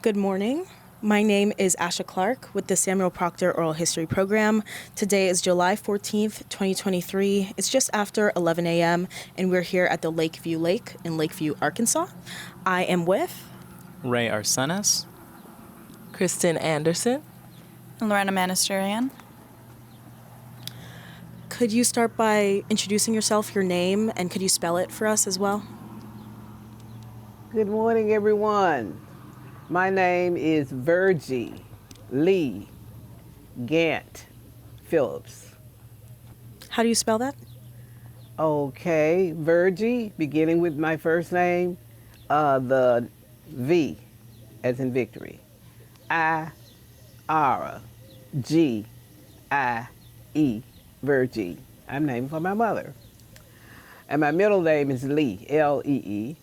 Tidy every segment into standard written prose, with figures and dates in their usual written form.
Good morning. My name is Asha Clarke with the Samuel Proctor Oral History Program. Today is July 14th, 2023. It's just after 11 a.m. and we're here at the Lakeview Lake in Lakeview, Arkansas. I am with Rey Arenas, Krystin Anderson, and Lorena Manasturean. Could you start by introducing yourself, your name, and could you spell it for us as well? Good morning, everyone. My name is Virgie Lee Gant Phillips. How do you spell that? Okay, Virgie, beginning with my first name, the V as in victory. I-R-G-I-E, Virgie. I'm named for my mother. And my middle name is Lee, L-E-E.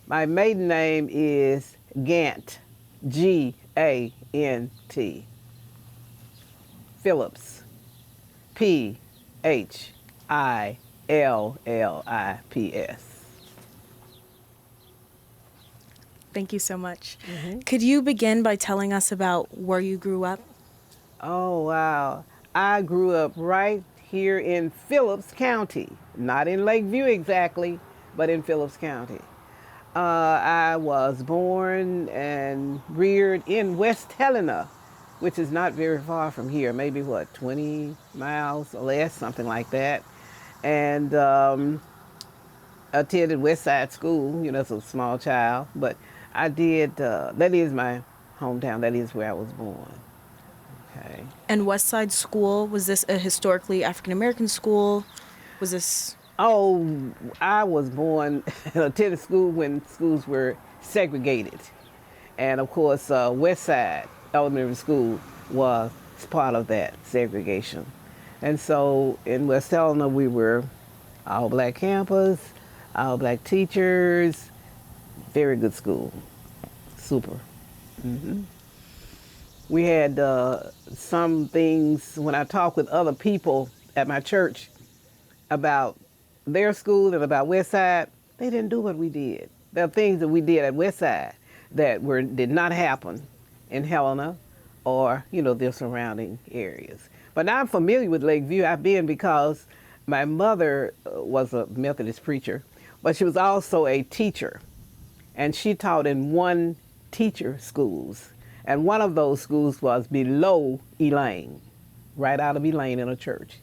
My maiden name is Gant, G-A-N-T. Phillips, P-H-I-L-L-I-P-S. Thank you so much. Could you begin by telling us about where you grew up? Oh, wow. I grew up right here in Phillips County. Not in Lakeview exactly, but in Phillips County. I was born and reared in West Helena, which is not very far from here, maybe 20 miles or less, something like that. And attended West Side School, as a small child. But I did, that is my hometown, that is where I was born. Okay. And West Side School, was this a historically African-American school? Was this... Oh, I was born and attended school when schools were segregated. And of course, West Side Elementary School was part of that segregation. And so in West Helena, we were all black campus, all black teachers, very good school, super. We had some things, when I talk with other people at my church about their school and about West Side, they didn't do what we did. There are things that we did at West Side that did not happen in Helena or, their surrounding areas. But now I'm familiar with Lakeview. I've been because my mother was a Methodist preacher, but she was also a teacher. And she taught in one teacher schools. And one of those schools was below Elaine, right out of Elaine in a church.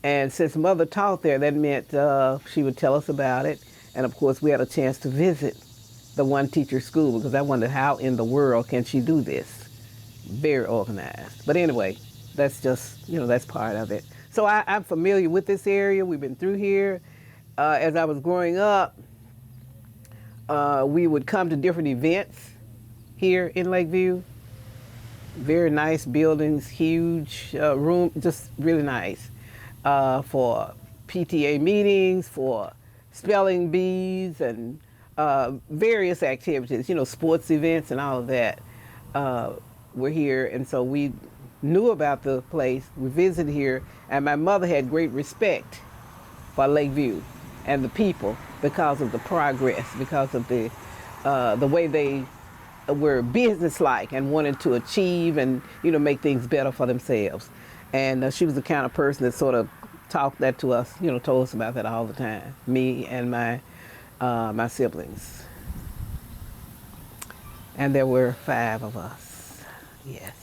And since Mother taught there, that meant she would tell us about it. And of course, we had a chance to visit the one teacher school because I wondered how in the world can she do this? Very organized. But anyway, that's just, that's part of it. So I'm familiar with this area. We've been through here. As I was growing up, we would come to different events here in Lakeview. Very nice buildings, huge room, just really nice. For PTA meetings, for spelling bees, and various activities, sports events and all of that were here. And so we knew about the place, we visited here, and my mother had great respect for Lakeview and the people because of the progress, because of the way they were businesslike and wanted to achieve and, make things better for themselves. And she was the kind of person that sort of talked that to us, told us about that all the time, me and my siblings. And there were 5 of us, yes.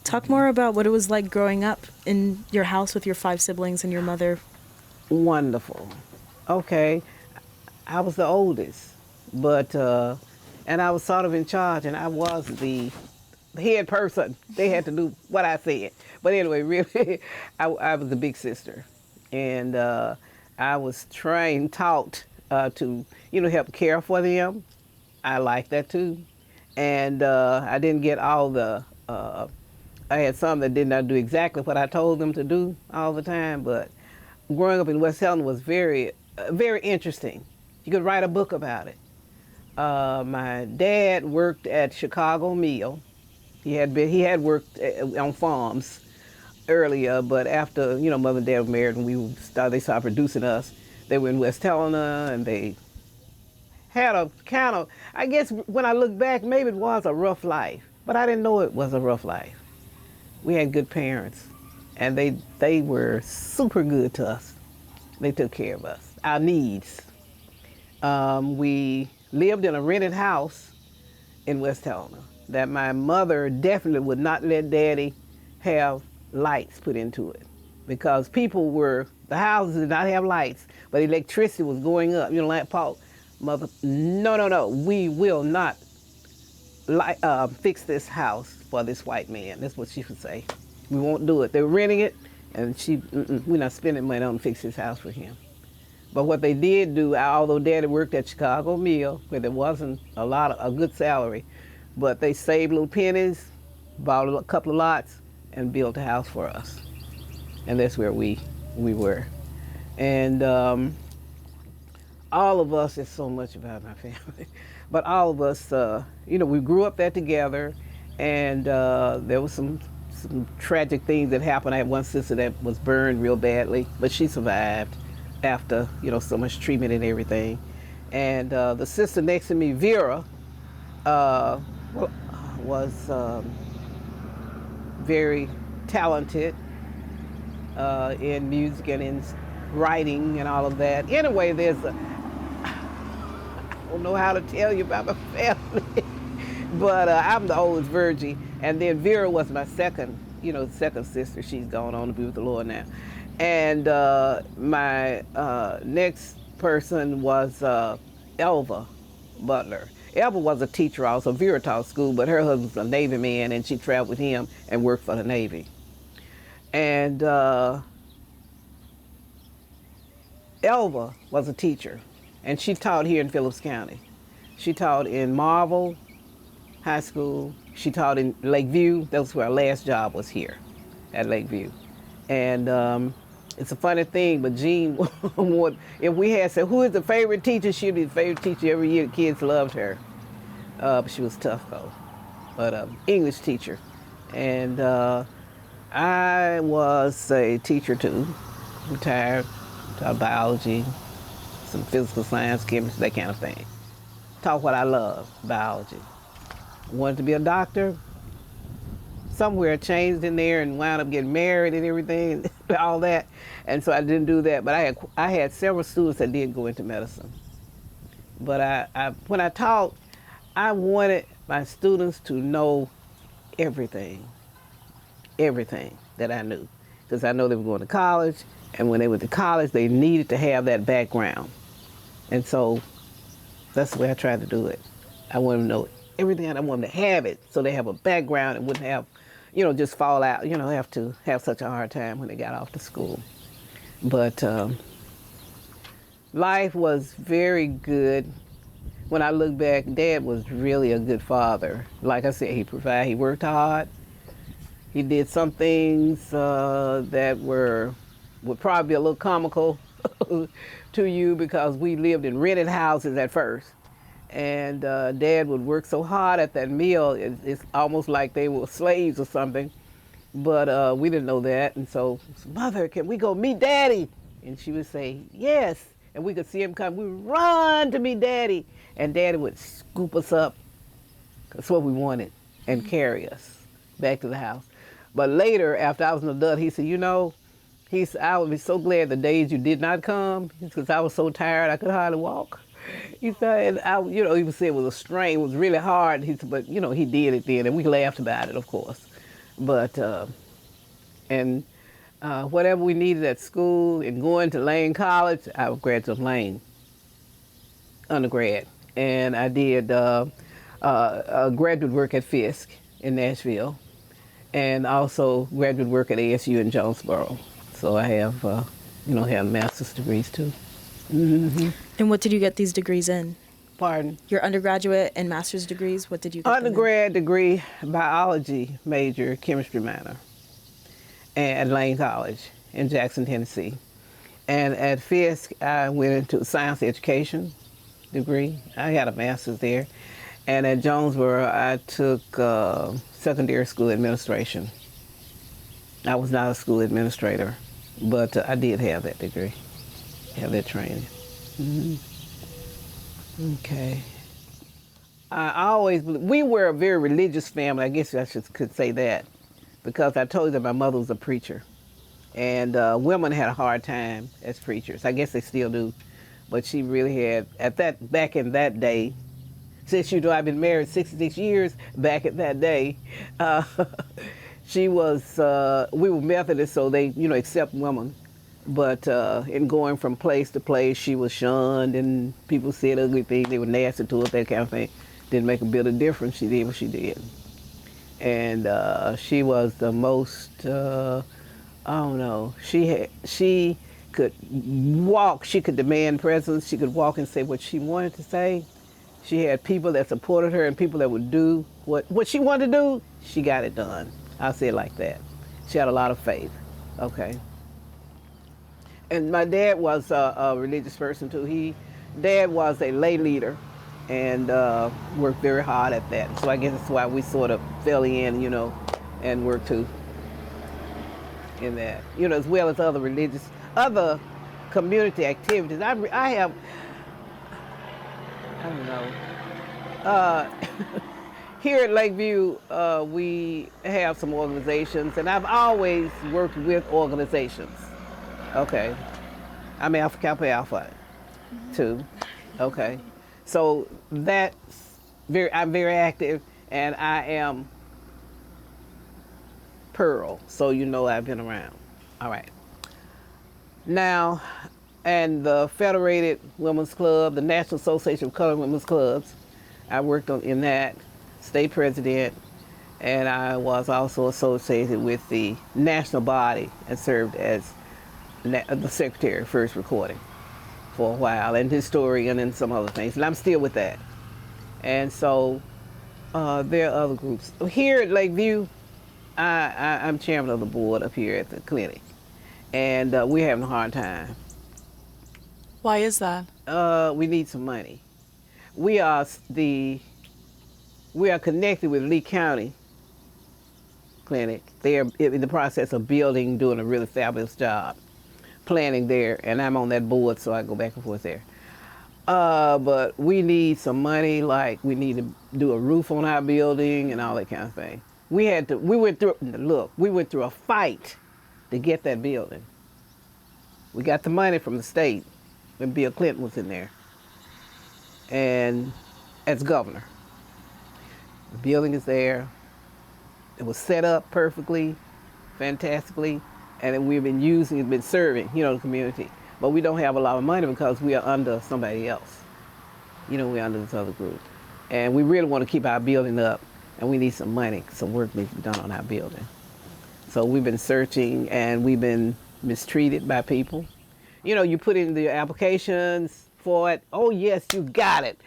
Talk more about what it was like growing up in your house with your 5 siblings and your mother. Wonderful. Okay, I was the oldest, but, and I was sort of in charge, and I was the head person. They had to do what I said. But anyway, really, I was the big sister. And I was taught to, help care for them. I like that too. And I didn't get all the, I had some that did not do exactly what I told them to do all the time, but growing up in West Helena was very, very interesting. You could write a book about it. My dad worked at Chicago Mill. He had worked on farms earlier, but after, Mother and Dad were married and they started producing us, they were in West Helena, and they had a kind of, I guess when I look back, maybe it was a rough life, but I didn't know it was a rough life. We had good parents, and they were super good to us. They took care of us, our needs. We lived in a rented house in West Helena that my mother definitely would not let Daddy have lights put into it, because the houses did not have lights, but electricity was going up. Like Paul, Mother, no, we will not fix this house for this white man. That's what she would say. We won't do it. They were renting it, and we're not spending money on to fix this house for him. But what they did do, although Daddy worked at Chicago Mill, where there wasn't a good salary, but they saved little pennies, bought a couple of lots, and built a house for us. And that's where we were. And all of us, there's so much about my family, but all of us, we grew up there together, and there was some tragic things that happened. I had one sister that was burned real badly, but she survived after, so much treatment and everything. And the sister next to me, Vera, was very talented in music and in writing and all of that. Anyway, I don't know how to tell you about my family, but I'm the oldest Virgie, and then Vera was my second sister. She's gone on to be with the Lord now. And my next person was Elva Butler. Elva was a teacher also. Vera taught school, but her husband was a Navy man, and she traveled with him and worked for the Navy. And Elva was a teacher, and she taught here in Phillips County. She taught in Marvel High School. She taught in Lakeview. That was where our last job was, here at Lakeview. And it's a funny thing, but Jean, if we had said, who is the favorite teacher, she'd be the favorite teacher every year. The kids loved her. But she was tough, though. But English teacher. And I was a teacher, too. Retired, taught biology, some physical science, chemistry, that kind of thing. Taught what I love, biology. Wanted to be a doctor. Somewhere changed in there and wound up getting married and everything, all that. And so I didn't do that, but I had several students that did go into medicine. But when I taught, I wanted my students to know everything that I knew. Because I know they were going to college, and when they went to college, they needed to have that background. And so that's the way I tried to do it. I wanted them to know everything, and I wanted them to have it, so they have a background and wouldn't have, just fall out, have to have such a hard time when they got off to school. But life was very good. When I look back, Dad was really a good father. Like I said, he worked hard. He did some things that would probably be a little comical to you, because we lived in rented houses at first. And Dad would work so hard at that mill, it's almost like they were slaves or something. But we didn't know that. And so, Mother, can we go meet Daddy? And she would say, yes. And we could see him come. We would run to meet Daddy. And Daddy would scoop us up. That's what we wanted. And carry us back to the house. But later, after I was an adult, he said, I would be so glad the days you did not come, because I was so tired I could hardly walk. He said, he would say it was a strain, it was really hard. He said, but he did it then, and we laughed about it, of course. But whatever we needed at school and going to Lane College, I graduated from Lane undergrad, and I did graduate work at Fisk in Nashville, and also graduate work at ASU in Jonesboro. So I have, have master's degrees too. Mm-hmm. And what did you get these degrees in? Pardon? Your undergraduate and master's degrees, what did you get them in? Undergrad degree, biology major, chemistry minor, at Lane College in Jackson, Tennessee. And at Fisk, I went into science education degree. I had a master's there. And at Jonesboro, I took secondary school administration. I was not a school administrator, but I did have that degree, have that training. Okay. We were a very religious family. I guess I could say that, because I told you that my mother was a preacher. And women had a hard time as preachers. I guess they still do. But she really had, back in that day, since I've been married 66 years, back in that day, we were Methodist, so they, accept women. But in going from place to place, she was shunned, and people said ugly things. They were nasty to her, that kind of thing. Didn't make a bit of difference. She did what she did. And she was the most, I don't know, she could walk, she could demand presence, she could walk and say what she wanted to say. She had people that supported her and people that would do what she wanted to do, she got it done. I'll say it like that. She had a lot of faith, okay? And my dad was a religious person too. Dad was a lay leader and worked very hard at that. So I guess that's why we sort of fell in, and worked too in that, as well as other community activities. I don't know. Here at Lakeview, we have some organizations, and I've always worked with organizations. Okay. I'm Alpha Kappa Alpha, too. Okay. So I'm very active, and I am Pearl, so I've been around. All right. Now, and the Federated Women's Club, the National Association of Colored Women's Clubs, I worked in that, state president, and I was also associated with the national body and served as the secretary, first recording, for a while, and historian and some other things, and I'm still with that. And so there are other groups. Here at Lakeview, I'm chairman of the board up here at the clinic, and we're having a hard time. Why is that? We need some money. We are connected with Lee County Clinic. They are in the process of doing a really fabulous job, planning there, and I'm on that board, so I go back and forth there. But we need some money, like we need to do a roof on our building and all that kind of thing. We went through a fight to get that building. We got the money from the state when Bill Clinton was in there, and as governor. The building is there. It was set up perfectly, fantastically, and we've been serving, the community. But we don't have a lot of money because we are under somebody else. We're under this other group. And we really want to keep our building up, and we need some money. Some work needs to be done on our building. So we've been searching, and we've been mistreated by people. You put in the applications for it. Oh, yes, you got it.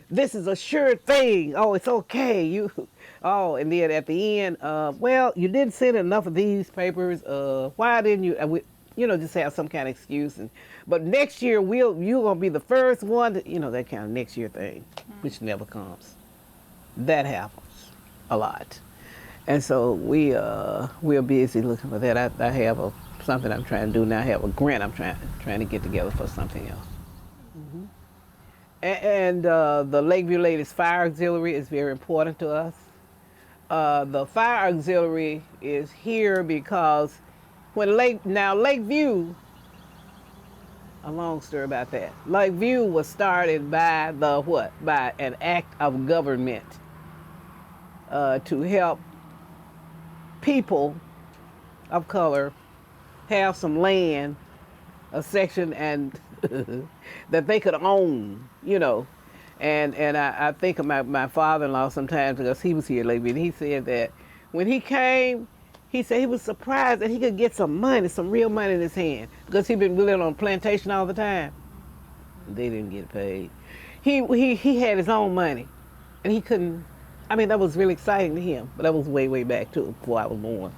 This is a sure thing. Oh, it's okay. And then at the end, well, you didn't send enough of these papers. Why didn't you? Just have some kind of excuse. But next year, you're going to be the first one to, that kind of next year thing, which never comes. That happens a lot. And so we're busy looking for that. I have something I'm trying to do now. I have a grant I'm trying to get together for something else. Mm-hmm. And the Lakeview Ladies Fire Auxiliary is very important to us. The Fire Auxiliary is here because when Lakeview, a long story about that. Lakeview was started by by an act of government to help people of color have some land, a section, and that they could own, And I think of my father-in-law sometimes, because he was here lately, and he said that when he came, he said he was surprised that he could get some money, some real money in his hand, because he'd been living on a plantation all the time. They didn't get paid. he had his own money, and he couldn't. I mean, that was really exciting to him, but that was way back too, before I was born.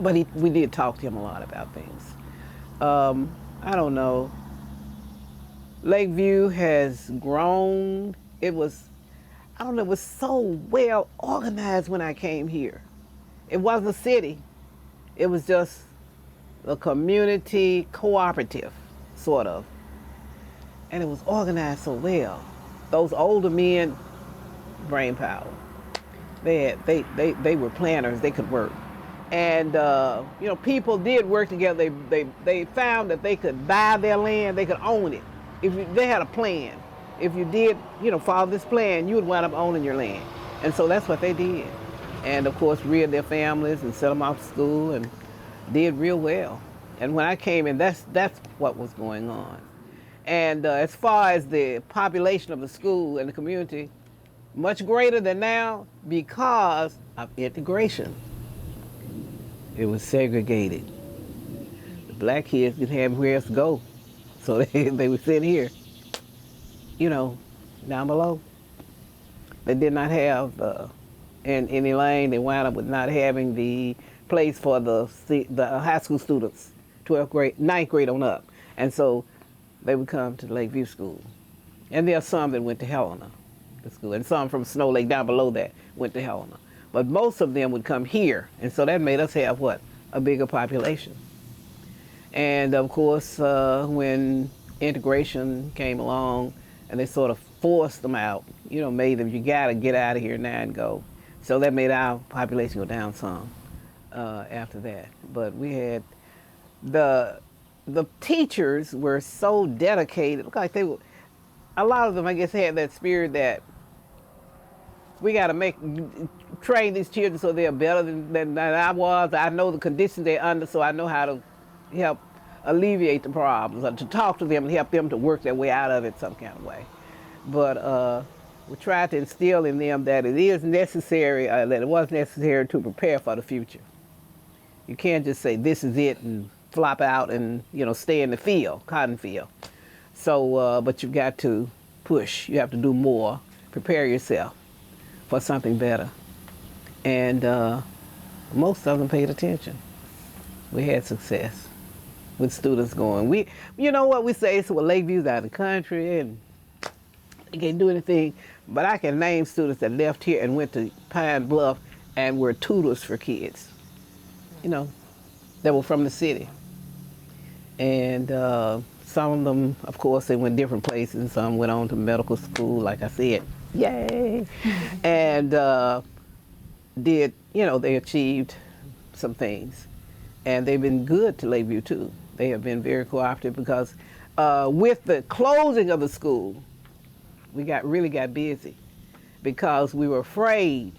But we did talk to him a lot about things. I don't know. Lakeview has grown. It was so well organized when I came here. It wasn't a city. It was just a community cooperative, sort of. And it was organized so well. Those older men, brain power. They were planners. They could work. And people did work together. They found that they could buy their land. They could own it. They had a plan. If you did, follow this plan, you would wind up owning your land. And so that's what they did. And of course, reared their families and sent them off to school and did real well. And when I came in, that's what was going on. And as far as the population of the school and the community, much greater than now because of integration. It was segregated. The black kids didn't have where else to go, so they would sit here, down below. They did not have in any lane. They wound up with not having the place for the high school students, 12th grade, 9th grade on up. And so they would come to Lakeview School. And there are some that went to Helena, the school, and some from Snow Lake down below that went to Helena. But most of them would come here, and so that made us have what? A bigger population. And of course, when integration came along and they sort of forced them out, made them, you gotta get out of here now and go. So that made our population go down some after that. But we had, the teachers were so dedicated. Looked like a lot of them, I guess, had that spirit that we got to train these children so they're better than I was. I know the conditions they're under, so I know how to help alleviate the problems, or to talk to them and help them to work their way out of it some kind of way. But we tried to instill in them that it is necessary, that it was necessary to prepare for the future. You can't just say this is it and flop out and stay in the field, cotton field. So, but you've got to push. You have to do more. Prepare yourself for something better. And most of them paid attention. We had success with students going. You know what we say? So, well, Lakeview's out of the country and they can't do anything. But I can name students that left here and went to Pine Bluff and were tutors for kids, that were from the city. And some of them, of course, they went different places. Some went on to medical school, like I said. Yay! And they achieved some things. And they've been good to Lakeview, too. They have been very cooperative because with the closing of the school, we really got busy because we were afraid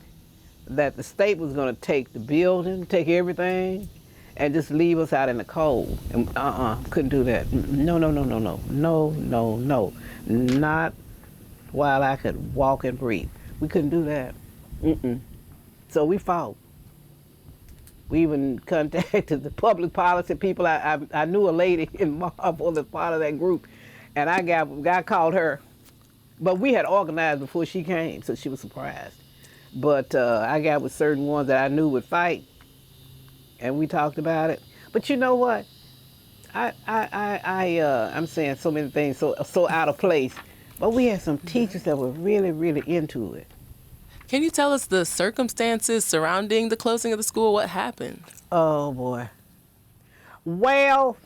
that the state was going to take the building, take everything, and just leave us out in the cold. And couldn't do that. No. Not while I could walk and breathe. We couldn't do that. So we fought. We even contacted the public policy people. I knew a lady in Marble that's part of that group, and I called her. But we had organized before she came, so she was surprised. But I got with certain ones that I knew would fight, and we talked about it. But you know what? I'm saying so many things so out of place. But we had some teachers that were really, really into it. Can you tell us the circumstances surrounding the closing of the school? What happened? Oh, boy. Well,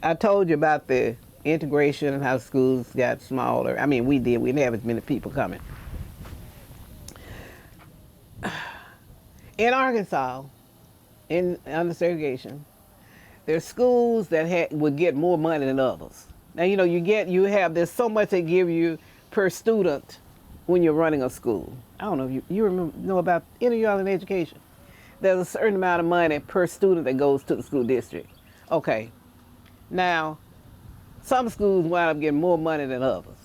I told you about the integration and how schools got smaller. I mean, we didn't have as many people coming. In Arkansas, under segregation, there's schools that would get more money than others. Now, there's so much they give you per student when you're running a school. I don't know if you know about any of y'all in education. There's a certain amount of money per student that goes to the school district. Okay. Now, some schools wind up getting more money than others.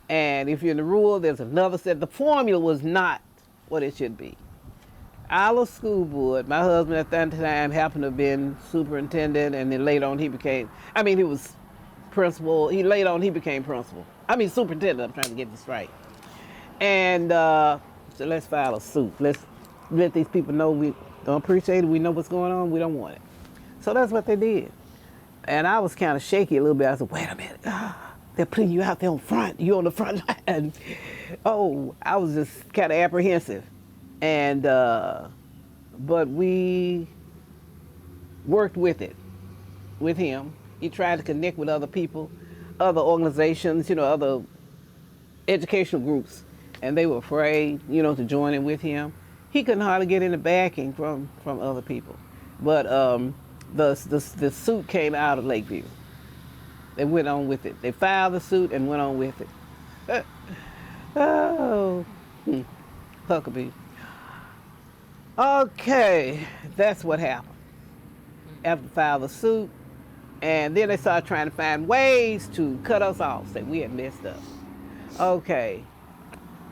And if you're in the rural, there's another set. The formula was not what it should be. Our school board, my husband at that time happened to have been superintendent, and then later on he was principal. He later on he became principal. I mean superintendent. I'm trying to get this right. And so let's file a suit. Let's let these people know we don't appreciate it. We know what's going on. We don't want it. So that's what they did. And I was kind of shaky a little bit. I said, wait a minute. They're putting you out there on front. You on the front line. Oh, I was just kind of apprehensive. And, but we worked with it, with him. He tried to connect with other people, other organizations, other educational groups. And they were afraid, to join in with him. He couldn't hardly get any backing from other people. But the suit came out of Lakeview. They went on with it. They filed the suit and went on with it. Huckabee. Okay, that's what happened. After they filed the suit, and then they started trying to find ways to cut us off, say we had messed up. Okay.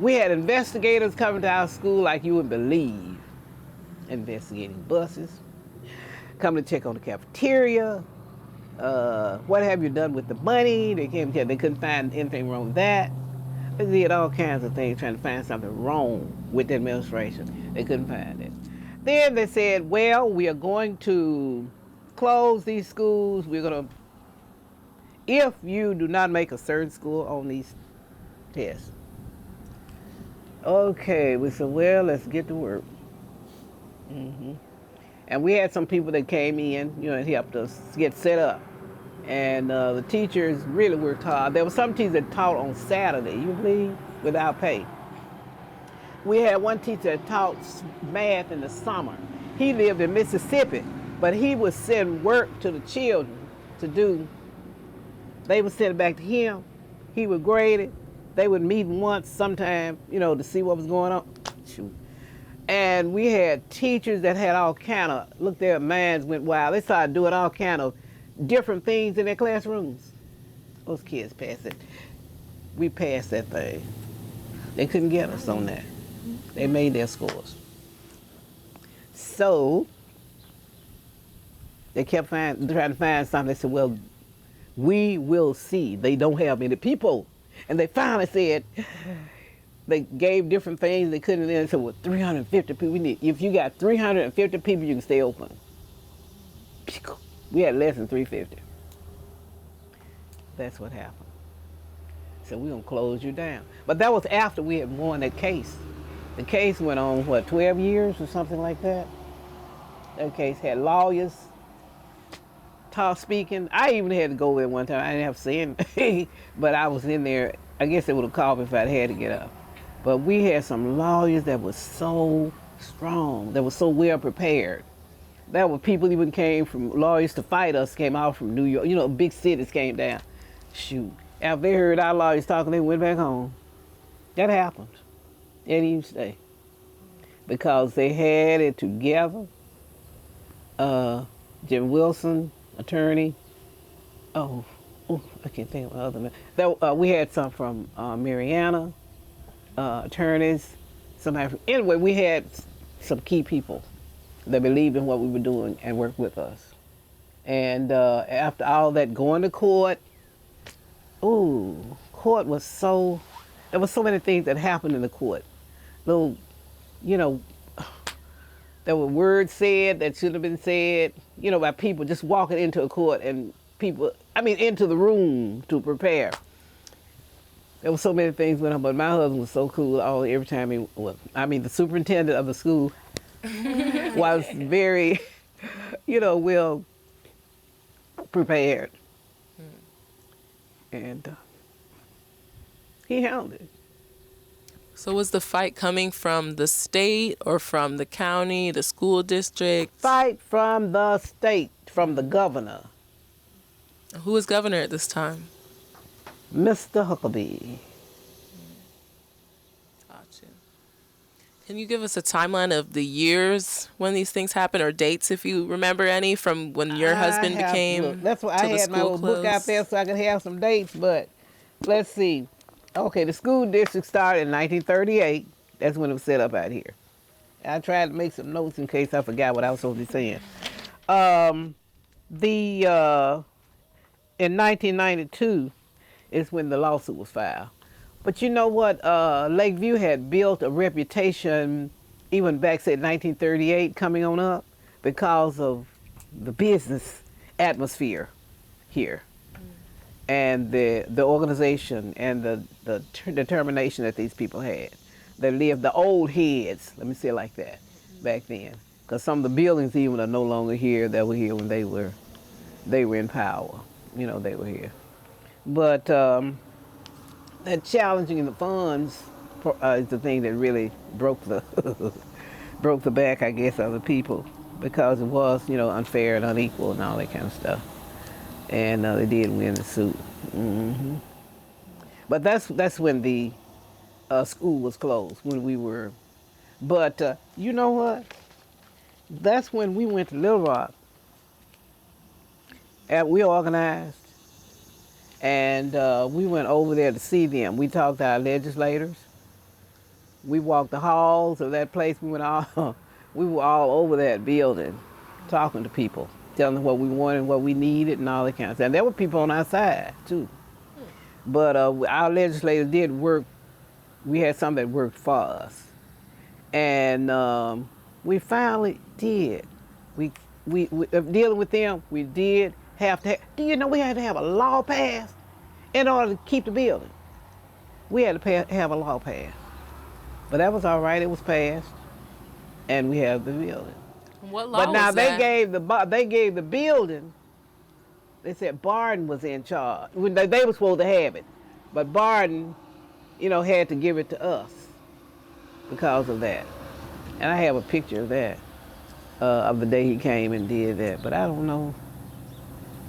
We had investigators coming to our school like you wouldn't believe. Investigating buses, coming to check on the cafeteria. What have you done with the money? They came to, they couldn't find anything wrong with that. They did all kinds of things trying to find something wrong with the administration. They couldn't find it. Then they said, well, we are going to close these schools. We're going to, if you do not make a certain school on these tests. Okay, we said, well, let's get to work. And we had some people that came in, and helped us get set up. And the teachers really worked hard. There were some teachers that taught on Saturday, you believe, without pay. We had one teacher that taught math in the summer. He lived in Mississippi, but he would send work to the children to do. They would send it back to him. He would grade it. They would meet once sometime, to see what was going on. Shoot. And we had teachers that had all kind of, look, their minds went wild. They started doing all kind of different things in their classrooms. Those kids passed it. We passed that thing. They couldn't get us on that. They made their scores. So they kept trying to find something. They said, well, we will see. They don't have many people. And they finally said, they gave different things. They couldn't, they said, well, 350 people. If you got 350 people, you can stay open. We had less than 350. That's what happened. So we're going to close you down. But that was after we had won that case. The case went on, 12 years or something like that? That case had lawyers speaking. I even had to go there one time. I didn't have to say anything, but I was in there. I guess they would have called me if I'd had to get up. But we had some lawyers that were so strong, that were so well prepared. There were people even came from, lawyers to fight us, came out from New York. Big cities came down. Shoot. After they heard our lawyers talking, they went back home. That happened. They didn't even stay. Because they had it together. Jim Wilson, attorney. I can't think of other men. We had some from Mariana, attorneys. Anyway, we had some key people that believed in what we were doing and worked with us. And after all that, going to court, court was there were so many things that happened in the court. There were words said that should have been said, by people just walking into a court and into the room to prepare. There were so many things went on, but my husband was so cool every time the superintendent of the school was very, well prepared. And he handled it. So was the fight coming from the state or from the county, the school district? Fight from the state, from the governor. Who was governor at this time? Mr. Huckabee. Gotcha. Can you give us a timeline of the years when these things happened, or dates if you remember any, from when your husband became? Look, that's why I had my little book out there so I could have some dates, but let's see. Okay, the school district started in 1938. That's when it was set up out here. I tried to make some notes in case I forgot what I was supposed to be saying. in 1992 is when the lawsuit was filed. But you know what? Lakeview had built a reputation even back, say, 1938 coming on up because of the business atmosphere here and the organization and the determination that these people had. They lived, the old heads, let me say it like that, back then. Because some of the buildings even are no longer here that were here when they were in power. You know, they were here. But that challenging the funds is the thing that really broke the broke the back, I guess, of the people, because it was, you know, unfair and unequal and all that kind of stuff. And they did win the suit. Hmm. But that's when the school was closed, when we were. But you know what? That's when we went to Little Rock, and we organized, and we went over there to see them. We talked to our legislators. We walked the halls of that place. We were all over that building, talking to people, telling them what we wanted, what we needed, and all that kind of stuff. And there were people on our side too. But our legislators did work. We had some that worked for us, and we finally did. We dealing with them. We did have to. Do you know we had to have a law passed in order to keep the building? We had to have a law passed, but that was all right. It was passed, and we have the building. What law But now was they that? gave the building. They said Barden was in charge. They were supposed to have it, but Barden, you know, had to give it to us because of that. And I have a picture of that, of the day he came and did that. But I don't know.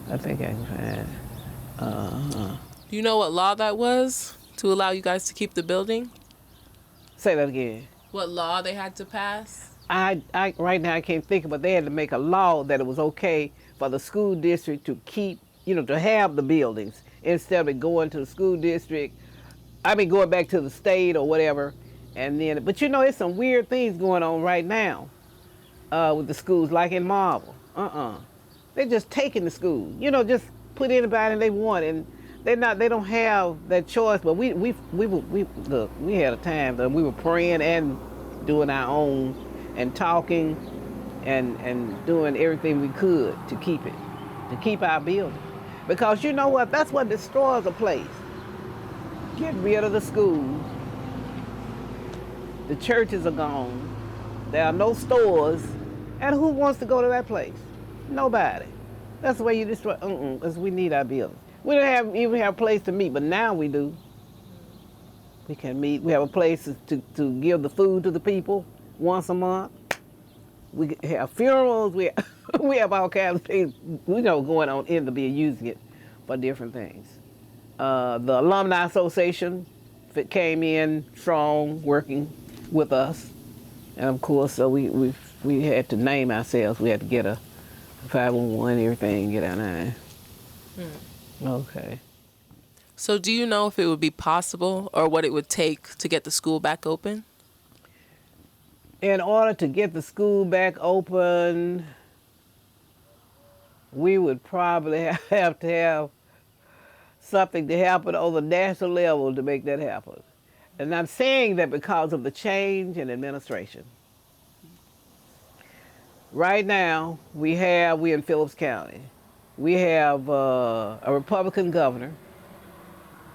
I think I can find it. Do you know what law that was to allow you guys to keep the building? Say that again. What law they had to pass? I right now I can't think of it, but they had to make a law that it was okay for the school district to keep, you know, to have the buildings instead of going to the school district. I mean, going back to the state or whatever. And then, but you know, there's some weird things going on right now with the schools, like in Marble. They're just taking the school. You know, just put anybody they want, and they don't have that choice. But we look, we had a time that we were praying and doing our own and talking and doing everything we could to keep it, to keep our building. Because you know what? That's what destroys a place. Get rid of the schools. The churches are gone. There are no stores. And who wants to go to that place? Nobody. That's the way you destroy. Because we need our buildings. We don't even have a place to meet, but now we do. We can meet. We have a place to give the food to the people once a month. We have funerals. We have all kinds of things, you know, going on in the building, using it for different things. The Alumni Association came in strong, working with us, and of course, so we had to name ourselves. We had to get a 501 and everything, get our name. Okay. So do you know if it would be possible or what it would take to get the school back open? In order to get the school back open, we would probably have to have something to happen on the national level to make that happen. And I'm saying that because of the change in administration. Right now, we in Phillips County, we have a Republican governor.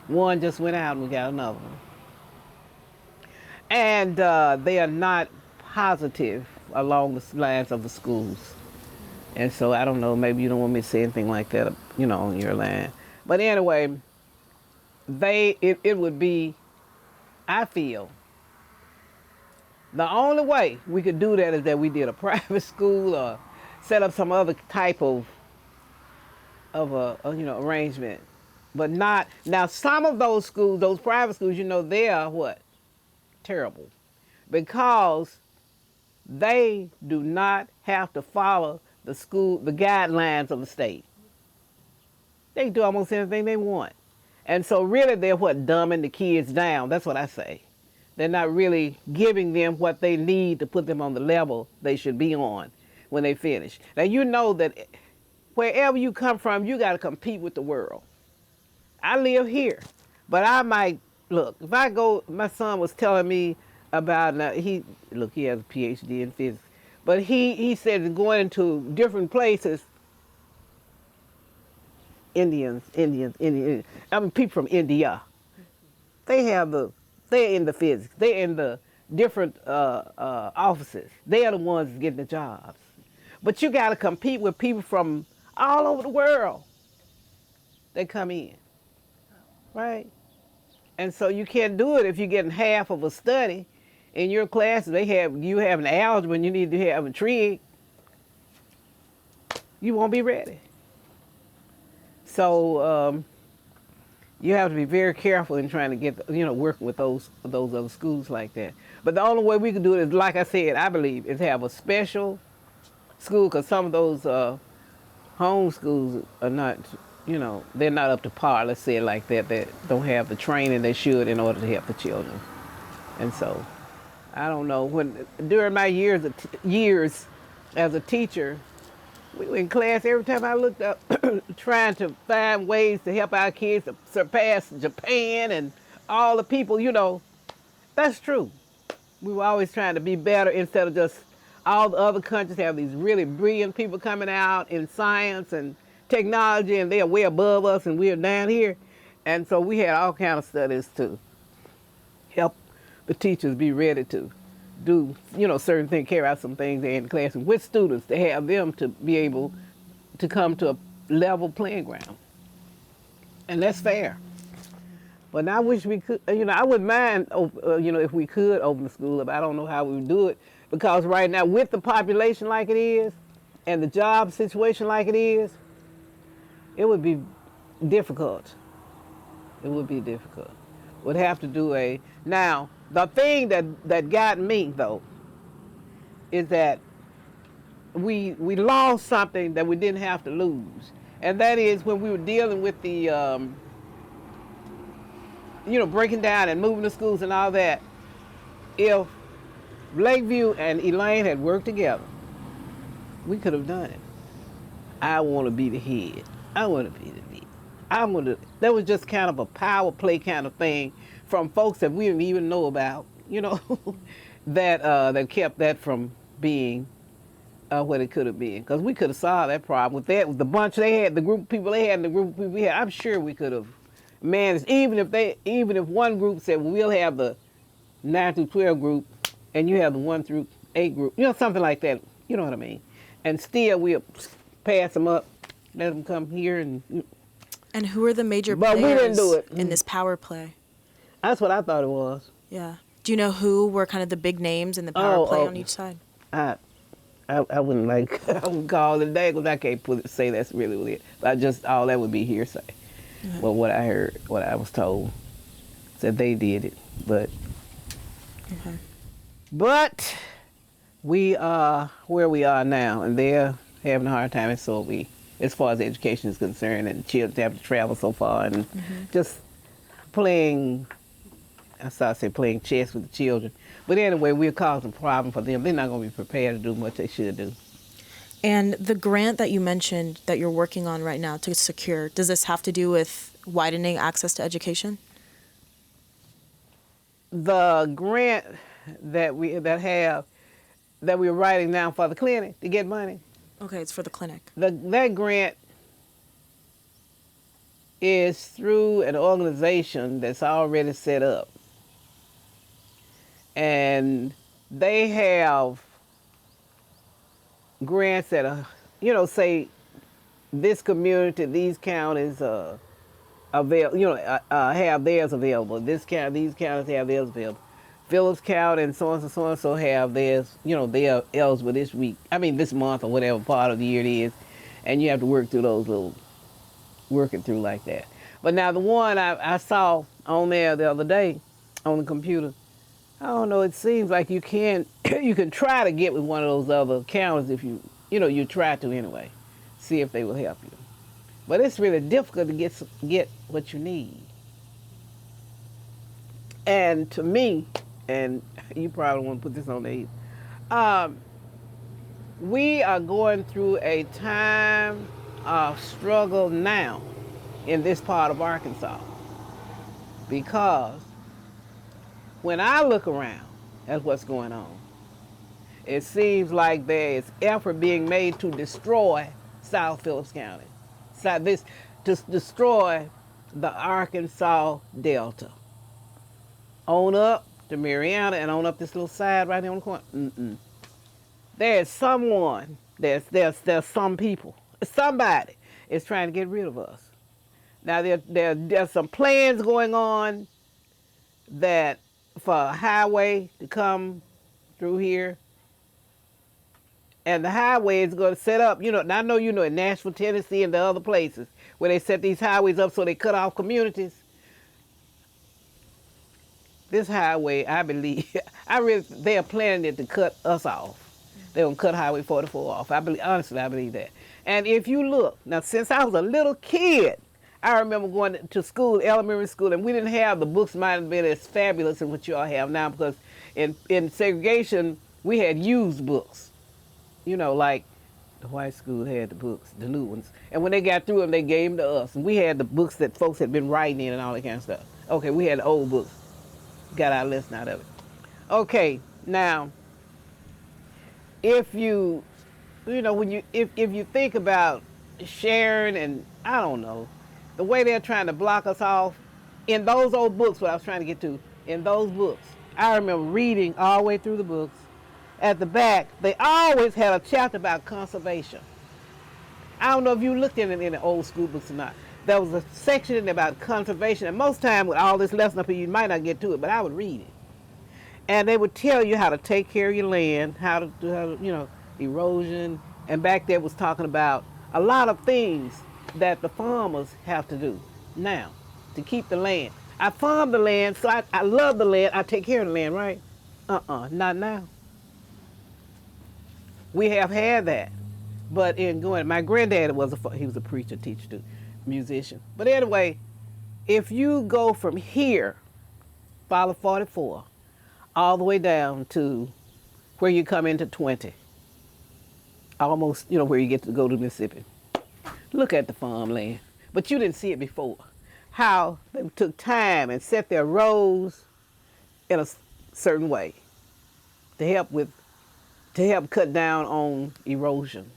One just went out and we got another one. And they are not positive along the lines of the schools. And so I don't know, maybe you don't want me to say anything like that, you know, on your line. But anyway, it would be, I feel, the only way we could do that is that we did a private school or set up some other type of you know, arrangement. But not, now some of those schools, those private schools, you know, they are what? Terrible. Because they do not have to follow the guidelines of the state. They can do almost anything they want. And so really they're what, dumbing the kids down. That's what I say. They're not really giving them what they need to put them on the level they should be on when they finish. Now you know that wherever you come from, you got to compete with the world. I live here, but I might, look, if I go, my son was telling me about, he has a PhD in physics, but he said going into different places, Indians, I mean, people from India, they're in the physics, they're in the different offices. They are the ones getting the jobs. But you got to compete with people from all over the world that come in, right? And so you can't do it if you're getting half of a study. In your classes, you have an algebra and you need to have a trig. You won't be ready. So you have to be very careful in trying to get, working with those other schools like that. But the only way we can do it is, like I said, I believe, is have a special school, because some of those home schools are not, they're not up to par, let's say it like that. They don't have the training they should in order to help the children. And so, I don't know, during my years as a teacher, we were in class every time I looked up trying to find ways to help our kids to surpass Japan and all the people, that's true. We were always trying to be better instead of just all the other countries have these really brilliant people coming out in science and technology, and they're way above us and we're down here. And so we had all kinds of studies to help the teachers be ready to do, certain things, carry out some things in the classroom with students, to have them to be able to come to a level playing ground. And that's fair. But I wish we could, I wouldn't mind, if we could open the school up. I don't know how we would do it, because right now, with the population like it is, and the job situation like it is, it would be difficult. It would be difficult. Would have to do now, the thing that got me, though, is that we lost something that we didn't have to lose. And that is when we were dealing with the, breaking down and moving the schools and all that. If Lakeview and Elaine had worked together, we could have done it. I want to be the head. I want to be the lead. That was just kind of a power play kind of thing from folks that we didn't even know about, that kept that from being what it could have been. Because we could have solved that problem with that, with the bunch they had, the group of people they had, and the group of people we had. I'm sure we could have managed, even if one group said, well, we'll have the 9 through 12 group, and you have the 1 through 8 group, something like that. You know what I mean? And still we'll pass them up, let them come here And who are the major but we didn't players do it. in this power play? That's what I thought it was. Yeah. Do you know who were kind of the big names in the power play on each side? I wouldn't I wouldn't call it that, because I can't say that's really what it. But all that would be hearsay. Mm-hmm. Well, what I heard, what I was told, said they did it, but. Okay. But we are where we are now, and they're having a hard time, and so are we, as far as education is concerned, and children have to travel so far, and just playing chess with the children. But anyway, we're causing a problem for them. They're not going to be prepared to do what they should do. And the grant that you mentioned that you're working on right now to secure, does this have to do with widening access to education? The grant that we're writing now for the clinic to get money. Okay, it's for the clinic. That grant is through an organization that's already set up. And they have grants that are, say this community, these counties have theirs available. These counties have theirs available. Phillips County and so and so have theirs, they are eligible this month or whatever part of the year it is. And you have to work through those working through like that. But now the one I saw on there the other day on the computer, I don't know, it seems like you can try to get with one of those other counties if you try to anyway, see if they will help you. But it's really difficult to get what you need. And to me, and you probably want to put this on there, we are going through a time struggle now in this part of Arkansas, because when I look around at what's going on, it seems like there is effort being made to destroy South Phillips County, to destroy the Arkansas Delta, on up to Mariana and on up this little side right there on the corner. There's someone, there's some people, somebody is trying to get rid of us. Now there's some plans going on that for a highway to come through here. And the highway is going to set up, and I know in Nashville, Tennessee, and the other places where they set these highways up so they cut off communities. This highway, I believe, they are planning it to cut us off. They're going to cut Highway 44 off. Honestly, I believe that. And if you look, now since I was a little kid, I remember going to school, elementary school, and we didn't have the books might have been as fabulous as what you all have now, because in segregation, we had used books. Like the white school had the books, the new ones. And when they got through them, they gave them to us. And we had the books that folks had been writing in and all that kind of stuff. Okay, we had the old books. Got our lesson out of it. Okay, now, if you think about sharing and, I don't know, the way they're trying to block us off, in those old books, what I was trying to get to, in those books, I remember reading all the way through the books. At the back, they always had a chapter about conservation. I don't know if you looked at it in the old school books or not. There was a section in there about conservation, and most time with all this lesson up here, you might not get to it, but I would read it. And they would tell you how to take care of your land, how to do, erosion, and back there was talking about a lot of things that the farmers have to do now to keep the land. I farm the land, so I love the land, I take care of the land, right? Not now. We have had that, but my granddad he was a preacher, teacher, too, musician. But anyway, if you go from here, follow 44, all the way down to where you come into 20, almost, where you get to go to Mississippi, look at the farmland. But you didn't see it before. How they took time and set their rows in a certain way to help cut down on erosion.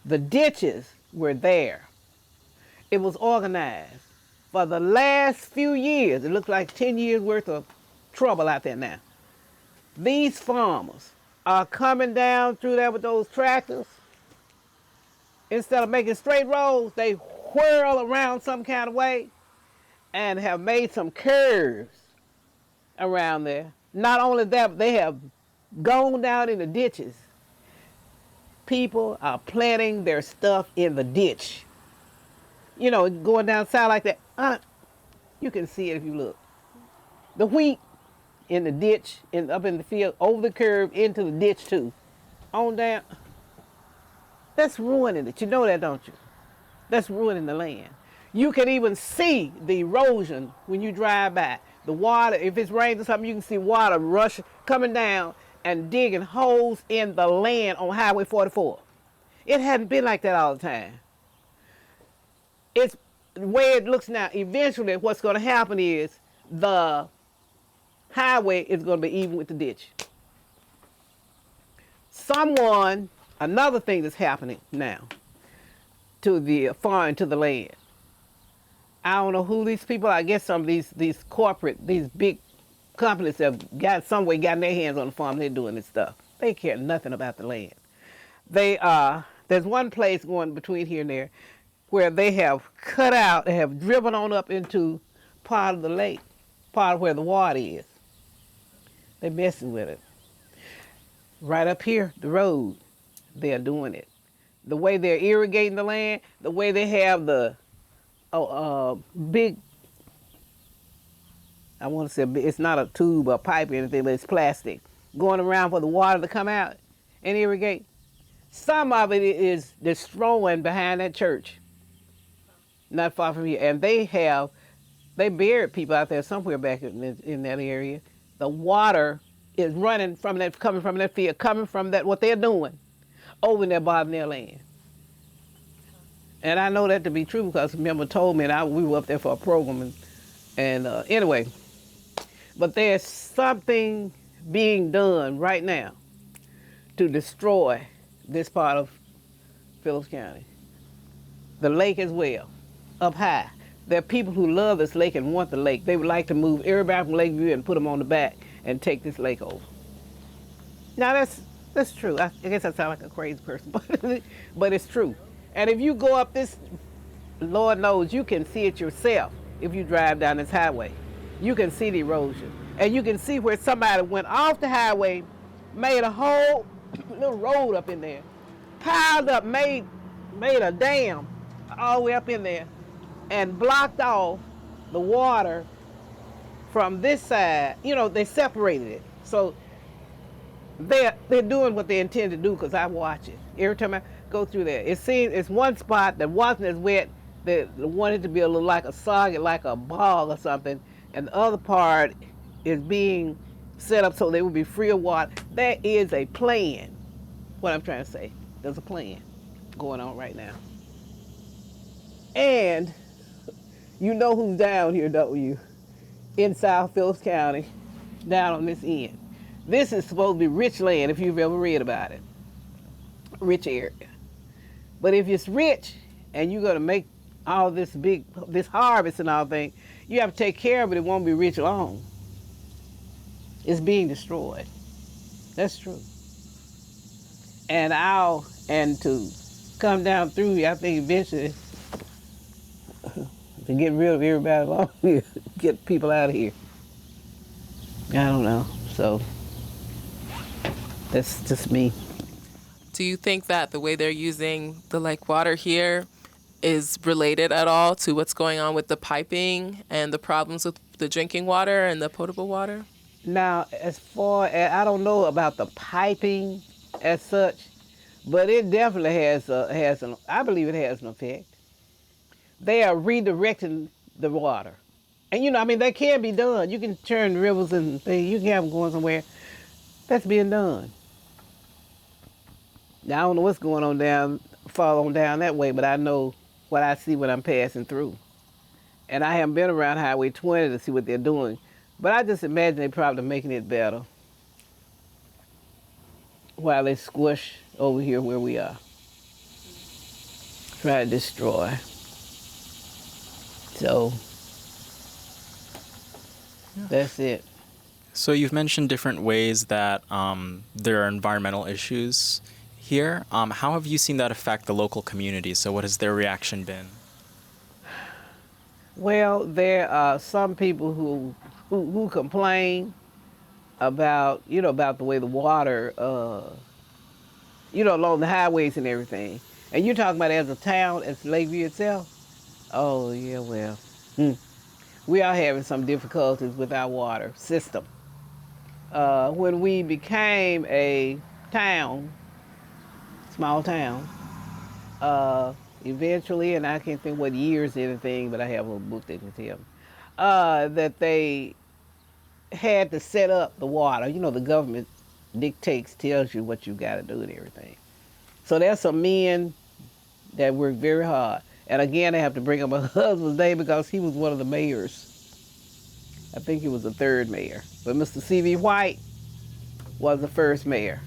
The ditches were there. It was organized. For the last few years, it looks like 10 years worth of trouble out there now. These farmers are coming down through there with those tractors. Instead of making straight roads, they whirl around some kind of way and have made some curves around there. Not only that, but they have gone down in the ditches. People are planting their stuff in the ditch. Going down south like that. You can see it if you look. The wheat in the ditch, up in the field, over the curve, into the ditch too. On down. That's ruining it. You know that, don't you? That's ruining the land. You can even see the erosion when you drive by. The water, if it's raining or something, you can see water rushing, coming down and digging holes in the land on Highway 44. It hadn't been like that all the time. It's the way it looks now. Eventually, what's going to happen is the highway is going to be even with the ditch. Another thing that's happening now to the farm, to the land. I don't know who these people are. I guess some of these big companies have gotten their hands on the farm. They're doing this stuff. They care nothing about the land. There's one place going between here and there where they have cut out, they have driven on up into part of the lake, part of where the water is. They're messing with it. Right up here, the road, they're doing it. The way they're irrigating the land, the way they have the big, I want to say it's not a tube or a pipe or anything, but it's plastic, going around for the water to come out and irrigate. Some of it is destroying behind that church, not far from here. And they buried people out there somewhere back in that area. The water is running coming from that field, coming from that, what they're doing, over in their bottom of their land. And I know that to be true because a member told me, and we were up there for a program. Anyway, but there's something being done right now to destroy this part of Phillips County. The lake as well, up high. There are people who love this lake and want the lake. They would like to move everybody from Lakeview and put them on the back and take this lake over. Now that's true. I guess I sound like a crazy person, but it's true. And if you go up this, Lord knows you can see it yourself if you drive down this highway. You can see the erosion. And you can see where somebody went off the highway, made a whole little road up in there, piled up, made a dam all the way up in there, and blocked off the water from this side. You know, they separated it. So they're doing what they intend to do because I watch it. Every time I go through there, it seems it's one spot that wasn't as wet, that wanted to be a little like a soggy, like a bog or something, and the other part is being set up so they will be free of water. There is a plan. What I'm trying to say, there's a plan going on right now. And you know who's down here, don't you? In South Phillips County, down on this end. This is supposed to be rich land if you've ever read about it. Rich area. But if it's rich and you're gonna make all this harvest and all things, you have to take care of it. It won't be rich long. It's being destroyed. That's true. And to come down through here, I think eventually to get rid of everybody along here, get people out of here. I don't know. So that's just me. Do you think that the way they're using the lake water here is related at all to what's going on with the piping and the problems with the drinking water and the potable water? Now, as far as, I don't know about the piping as such, but it definitely I believe it has an effect. They are redirecting the water. And you know, I mean, that can be done. You can turn rivers and things, you can have them going somewhere. That's being done. Now, I don't know what's going on far on down that way, but I know what I see when I'm passing through. And I haven't been around Highway 20 to see what they're doing, but I just imagine they're probably making it better while they squish over here where we are. Try to destroy. So, that's it. So you've mentioned different ways that there are environmental issues here. How have you seen that affect the local community? So what has their reaction been? Well, there are some people who complain about, about the way the water, along the highways and everything. And you're talking about as a town, as Lakeview itself? Oh, yeah, well, we are having some difficulties with our water system. When we became a town, small town, eventually, and I can't think what years or anything, but I have a book that can tell me, that they had to set up the water. You know, the government tells you what you got to do and everything. So there's some men that work very hard. And again, I have to bring up my husband's name because he was one of the mayors. I think he was the third mayor. But Mr. C.V. White was the first mayor.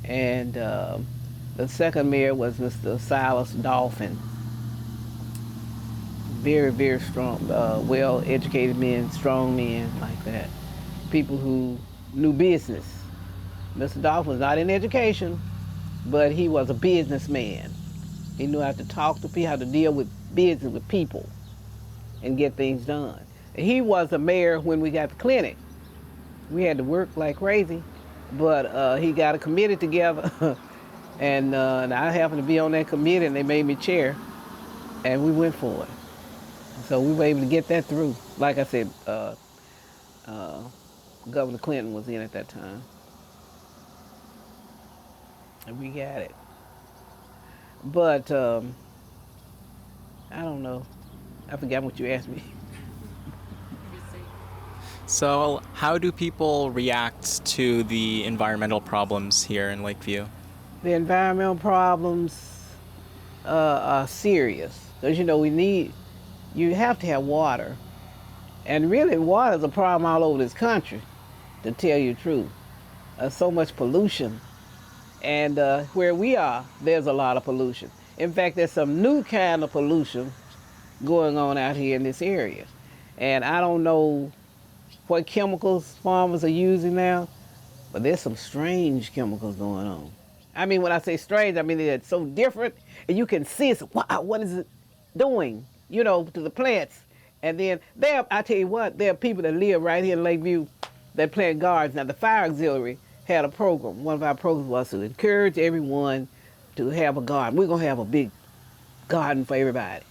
And the second mayor was Mr. Silas Dolphin. Very, very strong, well-educated men, strong men like that. People who knew business. Mr. Dolphin was not in education, but he was a businessman. He knew how to talk to people, how to deal with business with people and get things done. He was the mayor when we got the clinic. We had to work like crazy, but he got a committee together and I happened to be on that committee and they made me chair and we went for it. So we were able to get that through. Like I said, Governor Clinton was in at that time. And we got it. But I don't know. I forgot what you asked me. So how do people react to the environmental problems here in Lakeview? The environmental problems, are serious. Because, you have to have water. And really, water is a problem all over this country, to tell you the truth. So much pollution. And where we are, there's a lot of pollution. In fact, there's some new kind of pollution going on out here in this area. And I don't know what chemicals farmers are using now, but there's some strange chemicals going on. I mean, when I say strange, I mean it's so different, and you can see it's, wow, what is it doing, to the plants. And then I tell you what, there are people that live right here in Lakeview that plant gardens. Now, the fire auxiliary had a program. One of our programs was to encourage everyone to have a garden. We're going to have a big garden for everybody.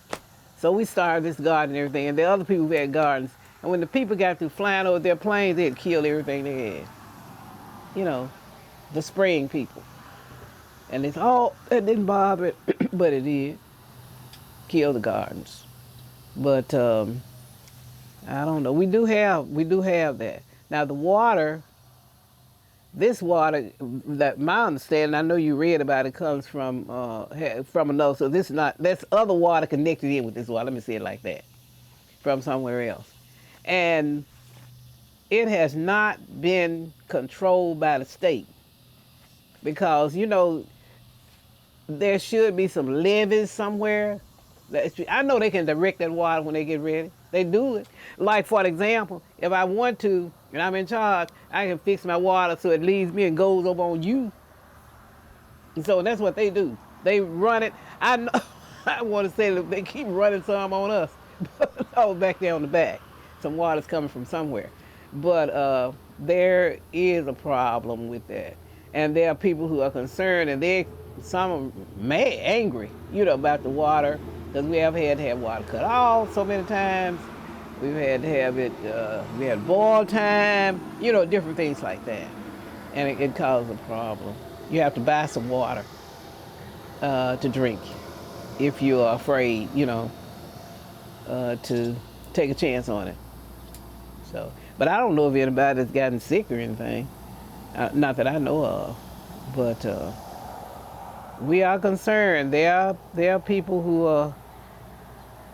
So we started this garden and everything, and there are other people who had gardens. And when the people got through flying over their planes, they'd kill everything they had. The spraying people. And it's that didn't bother it, but it did. Kill the gardens. But I don't know. We do have that. Now the water, this water, that my understanding, I know you read about it, comes from another. So that's other water connected in with this water. Let me say it like that, from somewhere else, and it has not been controlled by the state because there should be some levees somewhere. I know they can direct that water when they get ready. They do it. Like, for example, if I want to, and I'm in charge, I can fix my water so it leaves me and goes over on you. And so that's what they do. They run it. I know, I want to say that they keep running some on us. Oh, back there on the back. Some water's coming from somewhere. But there is a problem with that. And there are people who are concerned, and some are mad, angry, about the water. Because we have had to have water cut off so many times. We've had to have it, we had boil time, different things like that. And it causes a problem. You have to buy some water to drink if you are afraid, to take a chance on it. So, but I don't know if anybody's gotten sick or anything. Not that I know of. But we are concerned. There are people who are